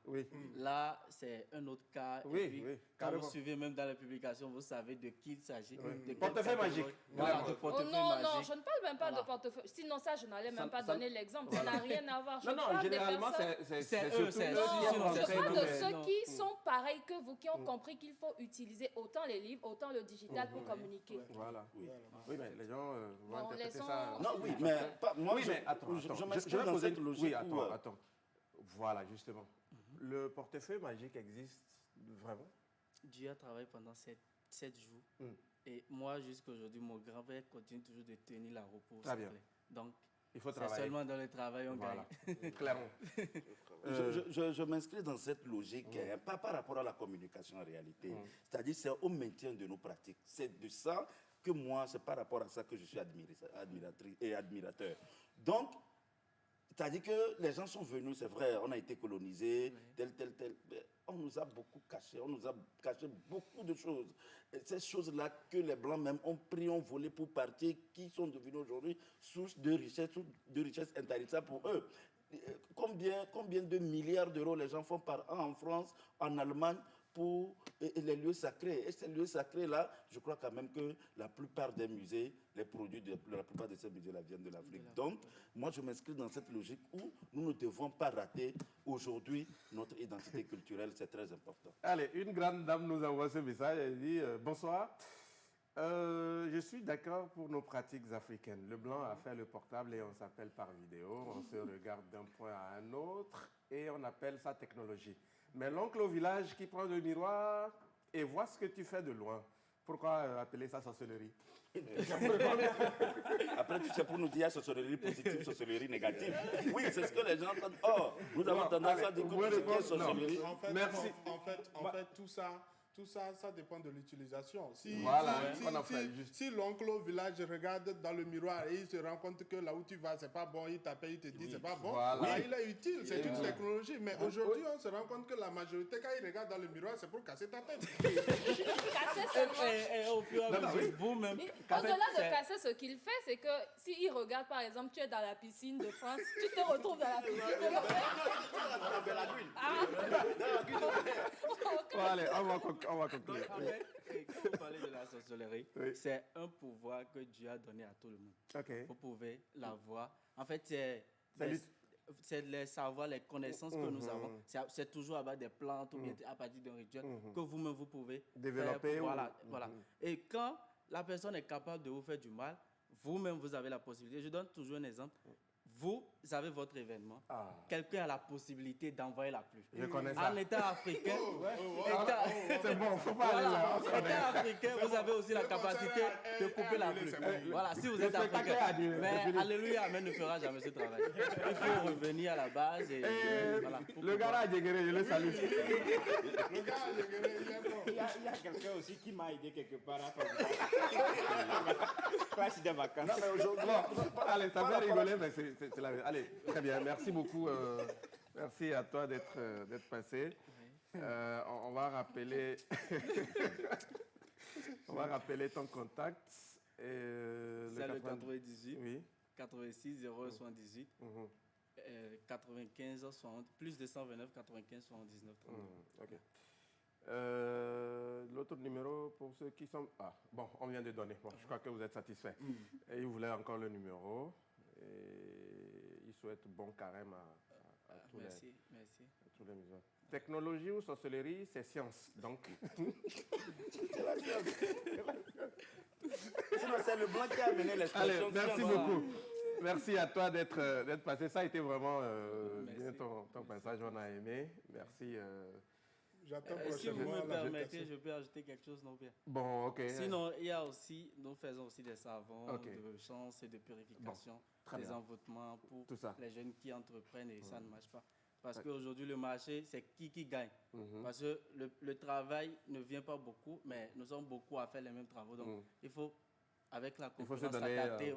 [SPEAKER 12] Là, c'est un autre cas. Et puis, quand vous suivez même dans la publication, vous savez de qui il s'agit.
[SPEAKER 5] Portefeuille magique.
[SPEAKER 12] Voilà, de portefeuille magique.
[SPEAKER 9] Non, je ne parle même pas de portefeuille. Sinon, ça, je n'allais même pas donner l'exemple. Ça n'a rien à voir.
[SPEAKER 5] Non, généralement, c'est eux.
[SPEAKER 9] Je parle de ceux qui sont pareils que vous, qui ont compris qu'il faut utiliser autant les livres, autant le digital pour communiquer.
[SPEAKER 5] Voilà. Oui, mais les gens vont interpréter ça.
[SPEAKER 11] Non, oui, mais moi,
[SPEAKER 5] je
[SPEAKER 11] m'inscris dans cette logique.
[SPEAKER 5] Oui, attends. Voilà, justement. Le portefeuille magique existe vraiment?
[SPEAKER 12] Dieu a travaillé pendant 7 jours. Et moi, jusqu'aujourd'hui, mon grand-père continue toujours de tenir la repos.
[SPEAKER 5] Très bien.
[SPEAKER 12] Donc,
[SPEAKER 5] il faut
[SPEAKER 12] c'est seulement dans le travail on gagne.
[SPEAKER 5] Clairement.
[SPEAKER 11] Je m'inscris dans cette logique, pas par rapport à la communication en réalité. C'est-à-dire, c'est au maintien de nos pratiques. C'est de ça que moi, c'est par rapport à ça que je suis admiratrice et admirateur. Donc, c'est-à-dire que les gens sont venus, c'est vrai, on a été colonisés, tel. Mais on nous a beaucoup caché, on nous a caché beaucoup de choses. Et ces choses-là que les Blancs même ont pris, ont volé pour partir, qui sont devenues aujourd'hui source de richesse intarissables pour eux. Combien de milliards d'euros les gens font par an en France, en Allemagne, pour les lieux sacrés. Et ces lieux sacrés-là, je crois quand même que la plupart des musées, les produits de la plupart de ces musées-là viennent de l'Afrique. Donc, moi, je m'inscris dans cette logique où nous ne devons pas rater aujourd'hui notre identité culturelle. C'est très important.
[SPEAKER 5] Allez, une grande dame nous envoie ce message. Elle dit bonsoir. Je suis d'accord pour nos pratiques africaines. Le blanc a fait le portable et on s'appelle par vidéo. On se regarde d'un point à un autre et on appelle ça technologie. Mais l'oncle au village qui prend le miroir et voit ce que tu fais de loin. Pourquoi appeler ça sorcellerie?
[SPEAKER 11] Après, tu sais, pour nous dire sorcellerie positive, sorcellerie négative. Oui, c'est ce que les gens entendent. Oh, nous avons tendance à dire que c'est sorcellerie.
[SPEAKER 6] Merci. En fait, tout ça, ça dépend de l'utilisation. Si l'oncle au village regarde dans le miroir et il se rend compte que là où tu vas, c'est pas bon, il t'appelle, il te dit c'est pas bon, là, il est utile, c'est une technologie. Mais aujourd'hui, on se rend compte que la majorité, quand il regarde dans le miroir, c'est pour casser ta tête.
[SPEAKER 12] Au fur et à mesure, vous-même.
[SPEAKER 9] Au-delà de casser, ce qu'il fait, c'est que s'il regarde, par exemple, tu es dans la piscine de France, tu te retrouves dans la piscine de
[SPEAKER 5] Allez, on va conclure.
[SPEAKER 12] En fait, quand vous parlez de la sorcellerie, c'est un pouvoir que Dieu a donné à tout le monde. Vous pouvez l'avoir. En fait, c'est les savoirs, les connaissances que nous avons. C'est toujours à base des plantes ou bien à partir d'un rituel que vous-même vous pouvez
[SPEAKER 5] développer.
[SPEAKER 12] Faire, voilà. Et quand la personne est capable de vous faire du mal, vous-même vous avez la possibilité. Je donne toujours un exemple. Vous avez votre événement. Quelqu'un a la possibilité d'envoyer la pluie.
[SPEAKER 5] Je connais ça.
[SPEAKER 12] En état africain,
[SPEAKER 5] c'est bon, faut pas aller là.
[SPEAKER 12] En état africain, vous avez aussi la capacité de couper la pluie. Voilà, si vous êtes africain. Mais alléluia, Amen ne fera jamais ce travail. Il faut revenir à la base. Et voilà,
[SPEAKER 5] le gars à Djegere, je le salue.
[SPEAKER 6] Le gars à Djegere, il est bon.
[SPEAKER 7] Il y a quelqu'un aussi qui m'a aidé quelque part à faire des vacances.
[SPEAKER 5] Non, mais aujourd'hui, allez, ça fait rigoler, mais c'est la vérité. Allez, très bien. Merci beaucoup. Merci à toi d'être passé. On va rappeler ton contact.
[SPEAKER 12] C'est le 98
[SPEAKER 5] oui.
[SPEAKER 12] 86 078 95 60 plus 229 95 79 32.
[SPEAKER 5] Ok. L'autre numéro pour ceux qui sont... bon, on vient de donner. Bon, je crois que vous êtes satisfait. Et il voulait encore le numéro. Et il souhaite bon carême à tous
[SPEAKER 12] merci.
[SPEAKER 5] tous les musulmans. Technologie ou sorcellerie, c'est science. Donc...
[SPEAKER 11] c'est la science. Sinon, c'est le blanc qui a amené l'expression.
[SPEAKER 5] Allez, merci beaucoup. Merci à toi d'être passé. Ça a été vraiment bien ton passage. On a aimé. Merci.
[SPEAKER 12] Si vous me permettez, je peux ajouter quelque chose, non bien.
[SPEAKER 5] Bon, ok.
[SPEAKER 12] Sinon, nous faisons aussi des savons de chance et de purification, des envoûtements pour les jeunes qui entreprennent et ça ne marche pas. Parce qu'aujourd'hui, le marché, c'est qui gagne. Parce que le travail ne vient pas beaucoup, mais nous sommes beaucoup à faire les mêmes travaux. Donc, il faut, avec la concurrence, s'adapter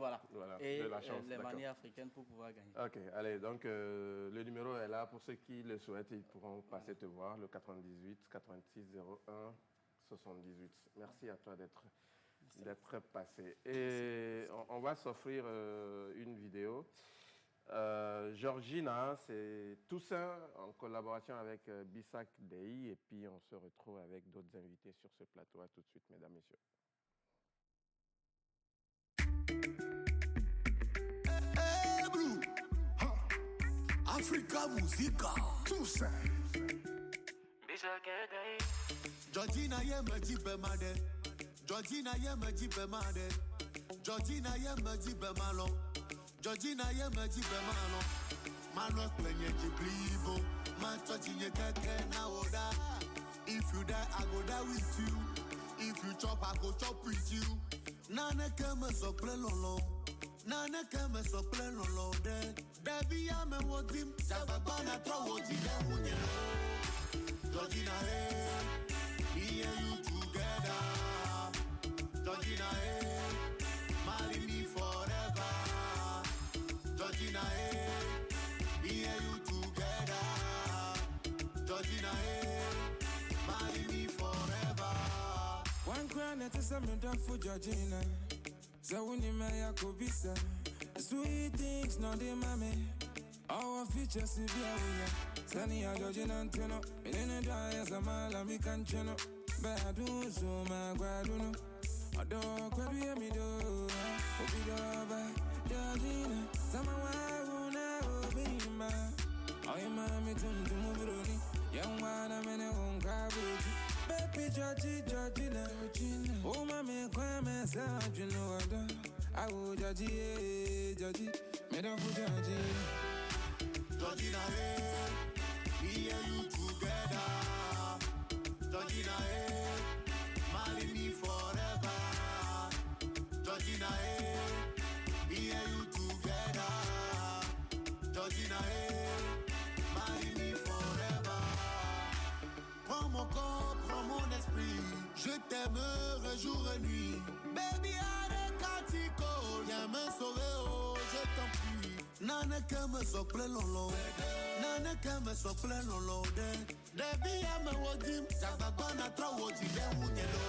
[SPEAKER 12] et les manières africaines pour pouvoir gagner.
[SPEAKER 5] Ok, allez, donc le numéro est là. Pour ceux qui le souhaitent, ils pourront passer te voir, le 98 86 01 78. Merci à toi d'être passé. Et on va s'offrir une vidéo. Georgina, c'est Toussaint en collaboration avec Bissac Dei. Et puis on se retrouve avec d'autres invités sur ce plateau. À tout de suite, mesdames, messieurs.
[SPEAKER 13] Hey, bro. Africa Musica. Toussaint. Georgina, me jibe made. Georgina, me jibe made. Georgina, me jibe malo. Georgina, me jibe malo. Malo kwenye jiblibo. Man touching keke na oda. If you die, I go die with you. If you chop, I go chop with you. Nane keme so ple lolo. Nane keme so ple lolo de. Debi ya me wodim. Jababa na trowo jide unyelo. Georgina, me and you together. Georgina, marry me forever. Georgina, me and you together. Georgina, marry me forever.
[SPEAKER 14] One granite is a medal for Georgina. So when you may Yakobisa, sweet things, not the mommy. Our features, if you are Sunny, Georgina, Antonio, in a dry as a mile, we can channel. But I do so, my guaduno. I don't quite hear me do. Georgina, someone will be my. I am mammy to move. Young one, I'm in a home garbage. Baby Georgina. Oh, mammy, come and say, you know, I will Georgie, made up for Georgina.
[SPEAKER 13] Georgina, me and you together. Georgina, marry me forever. Georgina, me and you together. Georgina, marry me forever. Prends mon corps, prends mon esprit. Je t'aimerai jour et nuit. Baby, arrête Katiko. Viens me sauver, oh, je t'en prie. Nane keme so ple lolo. Nane keme so ple lolo de. Debi ya me wodim. Jababa na trowo jide unyelo.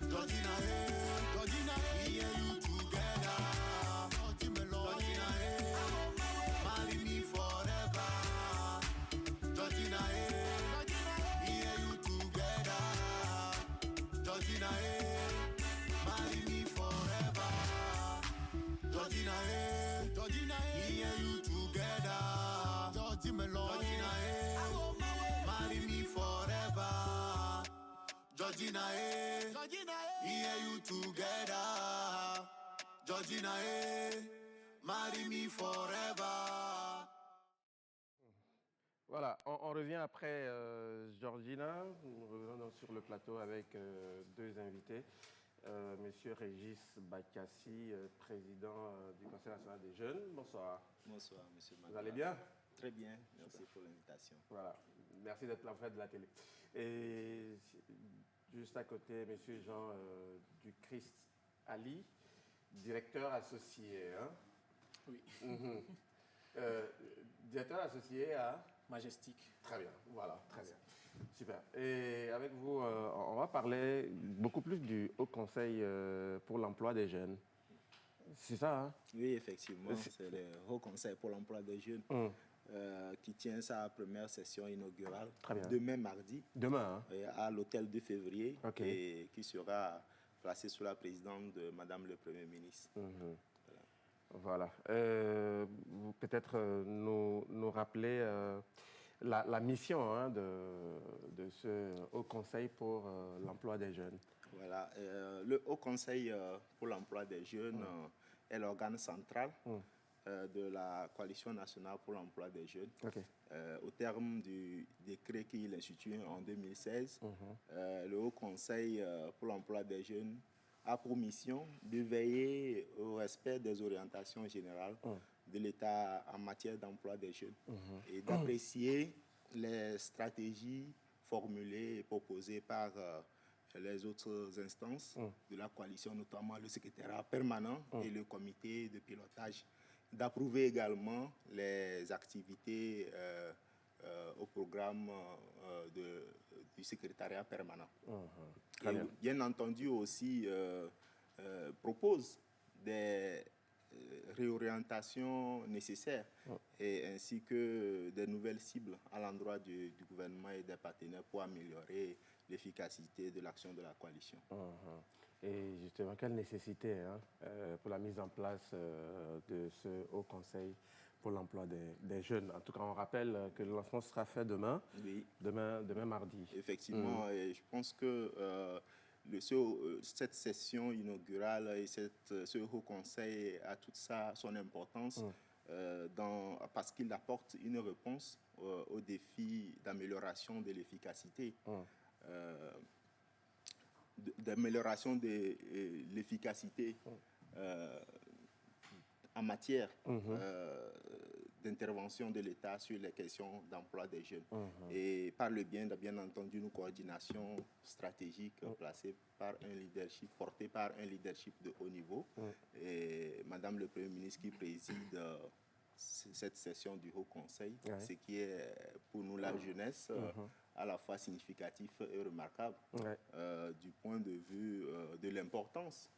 [SPEAKER 13] Georgina, Georgina, me and you together. Georgina, marry me forever. Georgina, me and you together. Georgina, marry me forever. Georgina, Georgina, me and you together. Georgina, eh. Here you together. Georgina, eh. Marry me forever.
[SPEAKER 5] Voilà, on revient après Georgina. Nous revenons sur le plateau avec deux invités. Monsieur Régis Bakassi, président du Conseil national des jeunes. Bonsoir.
[SPEAKER 15] Bonsoir, monsieur Magla.
[SPEAKER 5] Vous allez bien?
[SPEAKER 15] Très bien, merci pour l'invitation.
[SPEAKER 5] Voilà, merci d'être là, de la télé. Et juste à côté, monsieur Jean Duchrist Ali, directeur associé. Hein?
[SPEAKER 16] Oui.
[SPEAKER 5] Directeur associé à
[SPEAKER 16] Majestic.
[SPEAKER 5] Très bien, voilà, très bien. Super. Et avec vous, on va parler beaucoup plus du Haut Conseil pour l'emploi des jeunes. C'est ça, hein?
[SPEAKER 15] Oui, effectivement, c'est le Haut Conseil pour l'emploi des jeunes qui tient sa première session inaugurale demain mardi.
[SPEAKER 5] Demain, hein?
[SPEAKER 15] À l'hôtel 2 février, et qui sera placé sous la présidence de Madame le Premier ministre.
[SPEAKER 5] Voilà. Peut-être nous rappeler la mission hein, de ce Haut Conseil pour l'emploi des jeunes.
[SPEAKER 15] Voilà. Le Haut Conseil pour l'emploi des jeunes est l'organe central de la Coalition nationale pour l'emploi des jeunes. Au terme du décret qui l'institue en 2016, le Haut Conseil pour l'emploi des jeunes a pour mission de veiller au respect des orientations générales de l'État en matière d'emploi des jeunes et d'apprécier les stratégies formulées et proposées par les autres instances de la coalition, notamment le secrétariat permanent et le comité de pilotage, d'approuver également les activités au programme du secrétariat permanent. Et bien entendu aussi propose des réorientations nécessaires et ainsi que des nouvelles cibles à l'endroit du gouvernement et des partenaires pour améliorer l'efficacité de l'action de la coalition.
[SPEAKER 5] Et justement, quelle nécessité hein, pour la mise en place de ce Haut Conseil pour l'emploi des jeunes. En tout cas, on rappelle que le lancement sera fait demain, demain mardi.
[SPEAKER 15] Effectivement, et je pense que cette session inaugurale et ce Haut Conseil a toute son importance parce qu'il apporte une réponse aux défis d'amélioration de l'efficacité. D'amélioration de l'efficacité en matière d'intervention de l'État sur les questions d'emploi des jeunes. Et par le bien entendu, une coordination stratégique placée par un leadership, portée par un leadership de haut niveau. Et Madame le Premier ministre qui préside cette session du Haut Conseil, ce qui est pour nous la jeunesse à la fois significatif et remarquable du point de vue de l'importance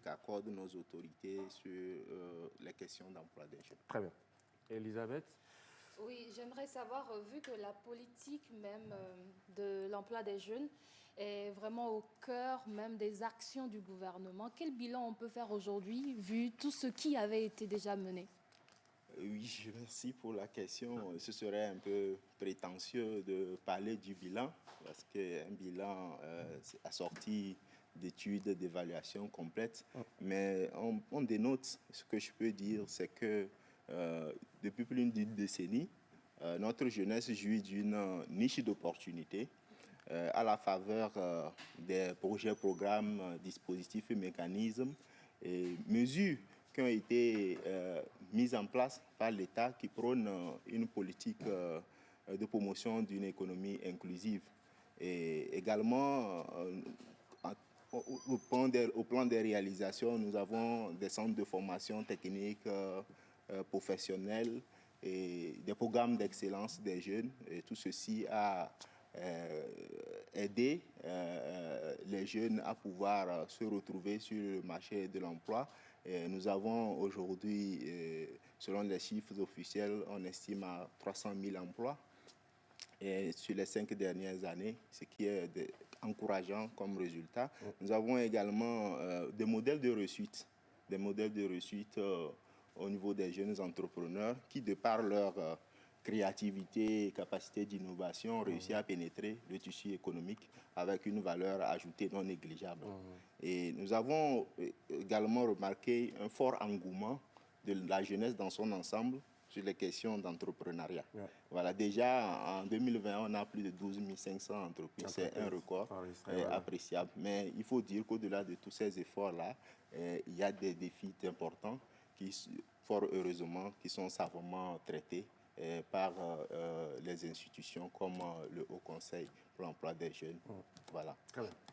[SPEAKER 15] qu'accordent nos autorités sur les questions d'emploi des jeunes.
[SPEAKER 5] Très bien. Elisabeth?
[SPEAKER 9] Oui, j'aimerais savoir, vu que la politique même de l'emploi des jeunes est vraiment au cœur même des actions du gouvernement, quel bilan on peut faire aujourd'hui, vu tout ce qui avait été déjà mené?
[SPEAKER 15] Oui, je remercie pour la question. Ce serait un peu prétentieux de parler du bilan, parce qu'un bilan assorti d'études, d'évaluations complètes. Mais on dénote, ce que je peux dire, c'est que depuis plus d'une décennie, notre jeunesse jouit d'une niche d'opportunités à la faveur des projets, programmes, dispositifs et mécanismes et mesures qui ont été mises en place par l'État qui prône une politique de promotion d'une économie inclusive. Et également, au plan des réalisations, nous avons des centres de formation technique professionnelle et des programmes d'excellence des jeunes. Et tout ceci a aidé les jeunes à pouvoir se retrouver sur le marché de l'emploi. Nous avons aujourd'hui, selon les chiffres officiels, on estime à 300 000 emplois et sur les 5 dernières années, ce qui est encourageant comme résultat. Nous avons également des modèles de réussite, au niveau des jeunes entrepreneurs qui, de par leur créativité et capacité d'innovation ont réussi à pénétrer le tissu économique avec une valeur ajoutée non négligeable. Et nous avons également remarqué un fort engouement de la jeunesse dans son ensemble sur les questions d'entrepreneuriat. Voilà, déjà en 2020, on a plus de 12 500 entreprises. C'est un record appréciable. Mais il faut dire qu'au-delà de tous ces efforts-là, il y a des défis importants qui, fort heureusement, qui sont savamment traités par les institutions comme le Haut Conseil pour l'emploi des jeunes. Voilà.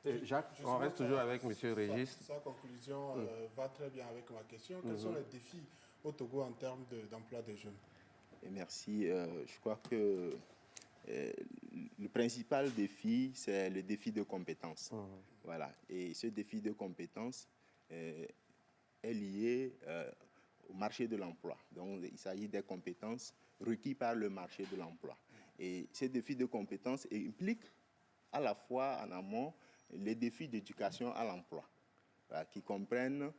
[SPEAKER 5] Et Jacques, on reste toujours avec M. Régis.
[SPEAKER 6] Sa conclusion va très bien avec ma question. Quels sont les défis au Togo en termes d'emploi des jeunes?
[SPEAKER 15] Et merci. Je crois que le principal défi, c'est le défi de compétences. Voilà. Et ce défi de compétences est lié au marché de l'emploi. Donc, il s'agit des compétences requises par le marché de l'emploi. Et ces défis de compétences impliquent à la fois en amont les défis d'éducation à l'emploi, voilà, qui comprend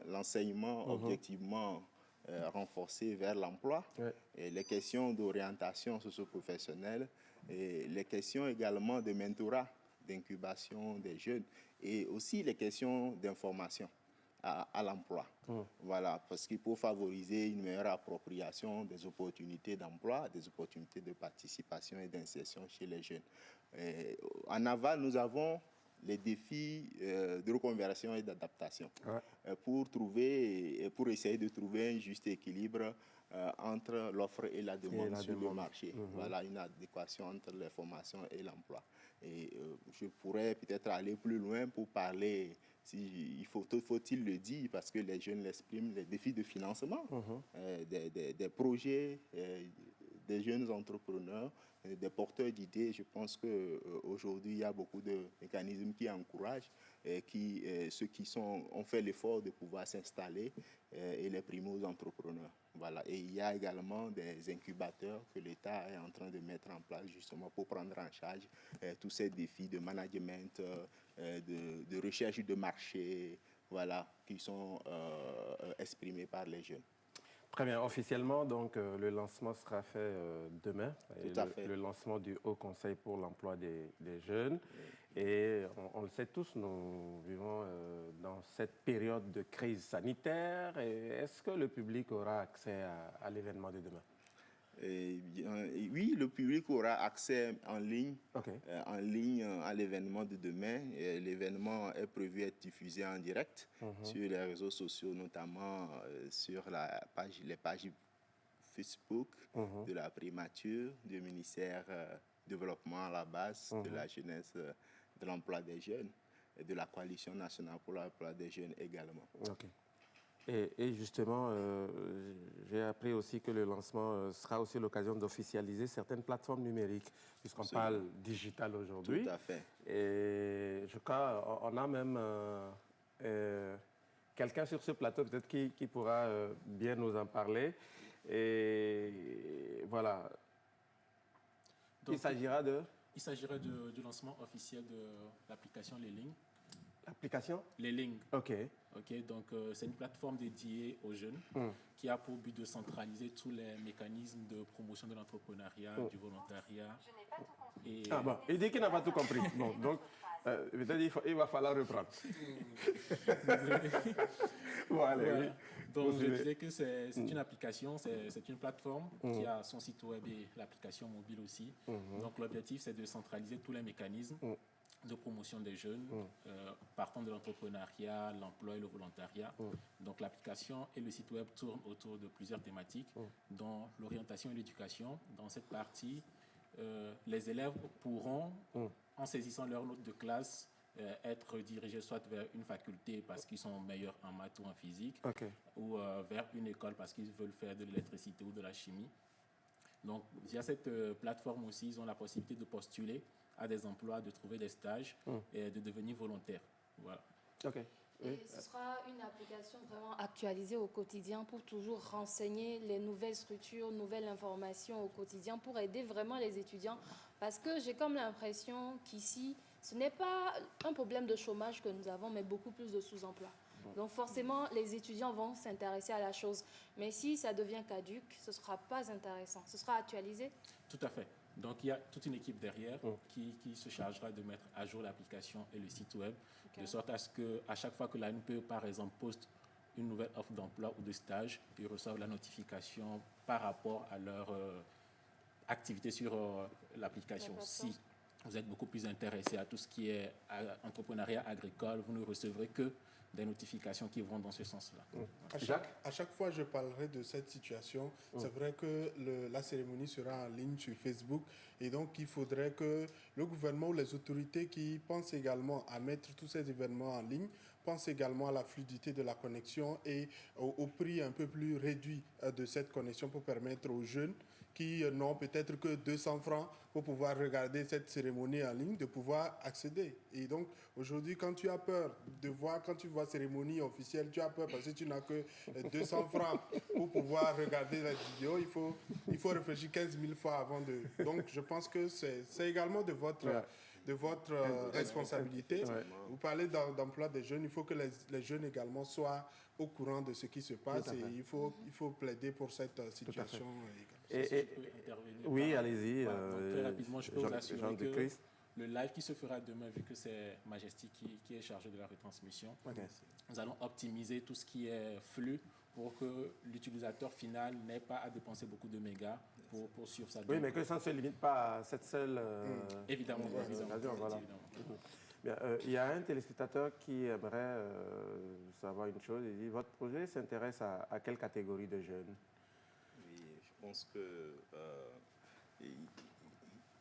[SPEAKER 15] l'enseignement objectivement renforcé vers l'emploi, et les questions d'orientation socio-professionnelle, et les questions également de mentorat, d'incubation des jeunes, et aussi les questions d'information à l'emploi. Voilà, parce qu'il faut favoriser une meilleure appropriation des opportunités d'emploi, des opportunités de participation et d'insertion chez les jeunes. En aval, nous avons les défis de reconversion et d'adaptation pour essayer de trouver un juste équilibre entre l'offre et la demande sur le marché. Voilà, une adéquation entre les formations et l'emploi. Et je pourrais peut-être aller plus loin pour parler, faut-il le dire, parce que les jeunes l'expriment, les défis de financement des projets, des jeunes entrepreneurs, des porteurs d'idées. Je pense qu'aujourd'hui, il y a beaucoup de mécanismes qui encouragent ceux qui ont fait l'effort de pouvoir s'installer et les primo-entrepreneurs. Voilà. Et il y a également des incubateurs que l'État est en train de mettre en place justement pour prendre en charge tous ces défis de management, de recherche de marché, voilà, qui sont exprimés par les jeunes.
[SPEAKER 5] Très bien. Officiellement, donc, le lancement sera fait demain.
[SPEAKER 15] Tout à fait.
[SPEAKER 5] Le lancement du Haut Conseil pour l'emploi des jeunes. Et on le sait tous, nous vivons dans cette période de crise sanitaire. Est-ce que le public aura accès à l'événement de demain?
[SPEAKER 15] Oui, le public aura accès en ligne, à l'événement de demain. L'événement est prévu être diffusé en direct sur les réseaux sociaux, notamment sur les pages Facebook de la primature, du ministère développement à la base, de la jeunesse, de l'emploi des jeunes, et de la Coalition nationale pour l'emploi des jeunes également.
[SPEAKER 5] Et justement, j'ai appris aussi que le lancement sera aussi l'occasion d'officialiser certaines plateformes numériques, puisqu'on parle digital aujourd'hui.
[SPEAKER 15] Tout à fait.
[SPEAKER 5] Et je crois qu'on a même quelqu'un sur ce plateau peut-être qui pourra bien nous en parler. Et voilà.
[SPEAKER 16] Donc,
[SPEAKER 5] il s'agira
[SPEAKER 16] du lancement officiel de l'application Les Lignes.
[SPEAKER 5] L'application
[SPEAKER 16] Les Lignes.
[SPEAKER 5] OK,
[SPEAKER 16] donc c'est une plateforme dédiée aux jeunes qui a pour but de centraliser tous les mécanismes de promotion de l'entrepreneuriat, du volontariat. Et...
[SPEAKER 5] Ah bon, il dit qu'il n'a pas tout compris. Bon, donc, peut-être il va falloir reprendre.
[SPEAKER 16] Bon, allez, voilà. Donc, je disais que c'est une application, c'est une plateforme qui a son site web et l'application mobile aussi. Donc, l'objectif, c'est de centraliser tous les mécanismes de promotion des jeunes, partant de l'entrepreneuriat, l'emploi et le volontariat. Donc, l'application et le site web tournent autour de plusieurs thématiques, dont l'orientation et l'éducation. Dans cette partie, les élèves pourront, en saisissant leur note de classe, être dirigés soit vers une faculté parce qu'ils sont meilleurs en maths ou en physique, ou vers une école parce qu'ils veulent faire de l'électricité ou de la chimie. Donc, via cette plateforme aussi, ils ont la possibilité de postuler à des emplois, de trouver des stages et de devenir volontaire. Voilà.
[SPEAKER 9] Et ce sera une application vraiment actualisée au quotidien pour toujours renseigner les nouvelles structures, nouvelles informations au quotidien pour aider vraiment les étudiants. Parce que j'ai comme l'impression qu'ici, ce n'est pas un problème de chômage que nous avons, mais beaucoup plus de sous-emploi. Donc forcément, les étudiants vont s'intéresser à la chose. Mais si ça devient caduque, ce ne sera pas intéressant. Ce sera actualisé.
[SPEAKER 16] Tout à fait. Donc, il y a toute une équipe derrière qui se chargera de mettre à jour l'application et le site web, de sorte à ce qu'à chaque fois que l'ANPE, par exemple, poste une nouvelle offre d'emploi ou de stage, ils reçoivent la notification par rapport à leur activité sur l'application. Si vous êtes beaucoup plus intéressé à tout ce qui est entrepreneuriat agricole, vous ne recevrez que des notifications qui vont dans ce sens-là.
[SPEAKER 6] À chaque fois, je parlerai de cette situation. C'est vrai que la cérémonie sera en ligne sur Facebook et donc il faudrait que le gouvernement ou les autorités qui pensent également à mettre tous ces événements en ligne pensent également à la fluidité de la connexion et au prix un peu plus réduit de cette connexion pour permettre aux jeunes qui n'ont peut-être que 200 francs pour pouvoir regarder cette cérémonie en ligne, de pouvoir accéder. Et donc, aujourd'hui, quand tu as peur de voir, quand tu vois cérémonie officielle, tu as peur parce que tu n'as que 200 francs pour pouvoir regarder la vidéo. Il faut réfléchir 15 000 fois avant de... Donc, je pense que c'est également de votre responsabilité. Vous parlez d'emploi des jeunes, il faut que les jeunes également soient au courant de ce qui se passe et il faut plaider pour cette situation.
[SPEAKER 5] Oui, allez-y.
[SPEAKER 16] Très rapidement, je peux vous assurer que
[SPEAKER 5] Christ.
[SPEAKER 16] le live qui se fera demain, vu que c'est Majestic qui est chargé de la retransmission, nous allons optimiser tout ce qui est flux pour que l'utilisateur final n'ait pas à dépenser beaucoup de mégas pour suivre sa
[SPEAKER 5] Oui, mais que ça ne se limite pas à cette seule...
[SPEAKER 16] Évidemment.
[SPEAKER 5] Voilà. Bien, il y a un téléspectateur qui aimerait savoir une chose. Il dit, votre projet s'intéresse à quelle catégorie de jeunes?
[SPEAKER 15] Oui, je pense que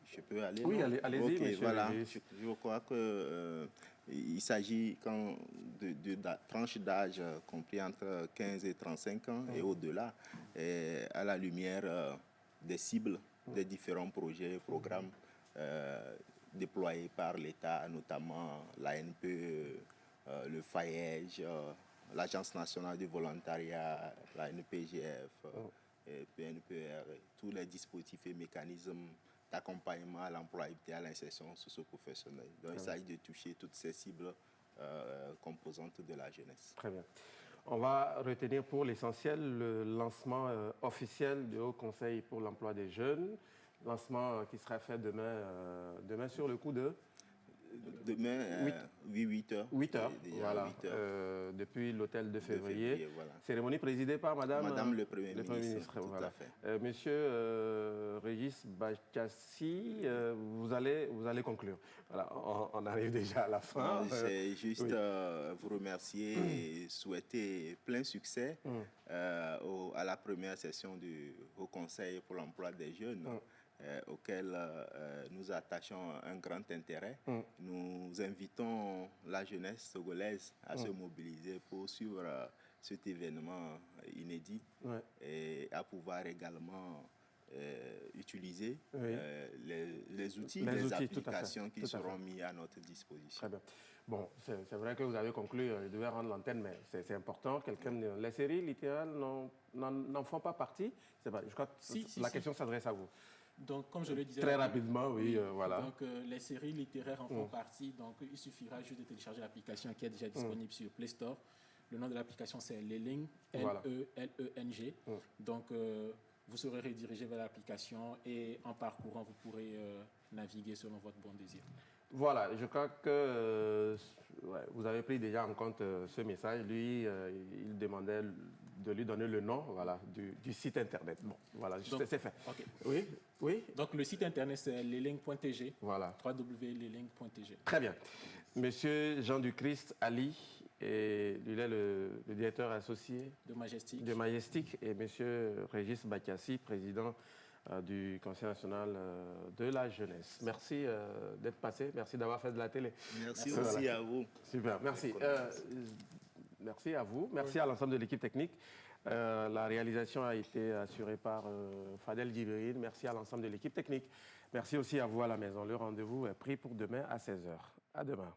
[SPEAKER 15] je peux aller.
[SPEAKER 5] Oui, allez-y, monsieur.
[SPEAKER 15] Voilà. Je crois que il s'agit de tranche d'âge compris entre 15 et 35 ans et au-delà, à la lumière des cibles des différents projets et programmes déployés par l'État, notamment l'ANPE, le FAEJ, l'Agence nationale du volontariat, la NPGF, PNPR, tous les dispositifs et mécanismes d'accompagnement à l'employabilité et à l'insertion socio-professionnelle. Donc, il s'agit de toucher toutes ces cibles composantes de la jeunesse. Très bien.
[SPEAKER 5] On va retenir pour l'essentiel le lancement officiel du Haut Conseil pour l'emploi des jeunes, lancement qui sera fait demain sur le coup de...
[SPEAKER 15] Demain, 8 heures.
[SPEAKER 5] 8 heures, voilà. 8 heures. Depuis l'hôtel de février. Voilà. Cérémonie présidée par Madame
[SPEAKER 15] le Premier ministre. Tout
[SPEAKER 5] voilà.
[SPEAKER 15] à fait.
[SPEAKER 5] Monsieur Régis Bachassi, vous allez conclure. Voilà, on arrive déjà à la fin.
[SPEAKER 15] C'est juste vous remercier et souhaiter plein succès à la première session du Haut Conseil pour l'emploi des jeunes. Auquel nous attachons un grand intérêt. Nous invitons la jeunesse togolaise à se mobiliser pour suivre cet événement inédit et à pouvoir également utiliser les outils, les applications qui seront mis à notre disposition.
[SPEAKER 5] Très bien. Bon, c'est vrai que vous avez conclu, je devais rendre l'antenne, mais c'est important. Les séries littéraires n'en font pas partie. Je crois que la question s'adresse à vous.
[SPEAKER 16] Donc, comme je le disais...
[SPEAKER 5] Très rapidement, oui, voilà.
[SPEAKER 16] Donc, les séries littéraires en font partie. Donc, il suffira juste de télécharger l'application qui est déjà disponible sur Play Store. Le nom de l'application, c'est Leleng, L-E-L-E-N-G. Donc, vous serez redirigé vers l'application et en parcourant, vous pourrez naviguer selon votre bon désir.
[SPEAKER 5] Voilà, je crois que vous avez pris déjà en compte ce message. Lui, il demandait de lui donner le nom du site internet. Bon, voilà, c'est fait.
[SPEAKER 16] Okay.
[SPEAKER 5] Oui.
[SPEAKER 16] Donc, le site internet, c'est leleng.tg.
[SPEAKER 5] Voilà.
[SPEAKER 16] www.leleng.tg.
[SPEAKER 5] Très bien. Monsieur Jean du Christ Ali, et lui est le directeur associé
[SPEAKER 16] de Majestic.
[SPEAKER 5] Et monsieur Régis Bachassi, président du Conseil national de la jeunesse. Merci d'être passé, merci d'avoir fait de la télé.
[SPEAKER 15] Merci aussi à vous.
[SPEAKER 5] Super, merci. Merci à vous, merci à l'ensemble de l'équipe technique. La réalisation a été assurée par Fadel Djibril. Merci à l'ensemble de l'équipe technique. Merci aussi à vous à la maison. Le rendez-vous est pris pour demain à 16h. À demain.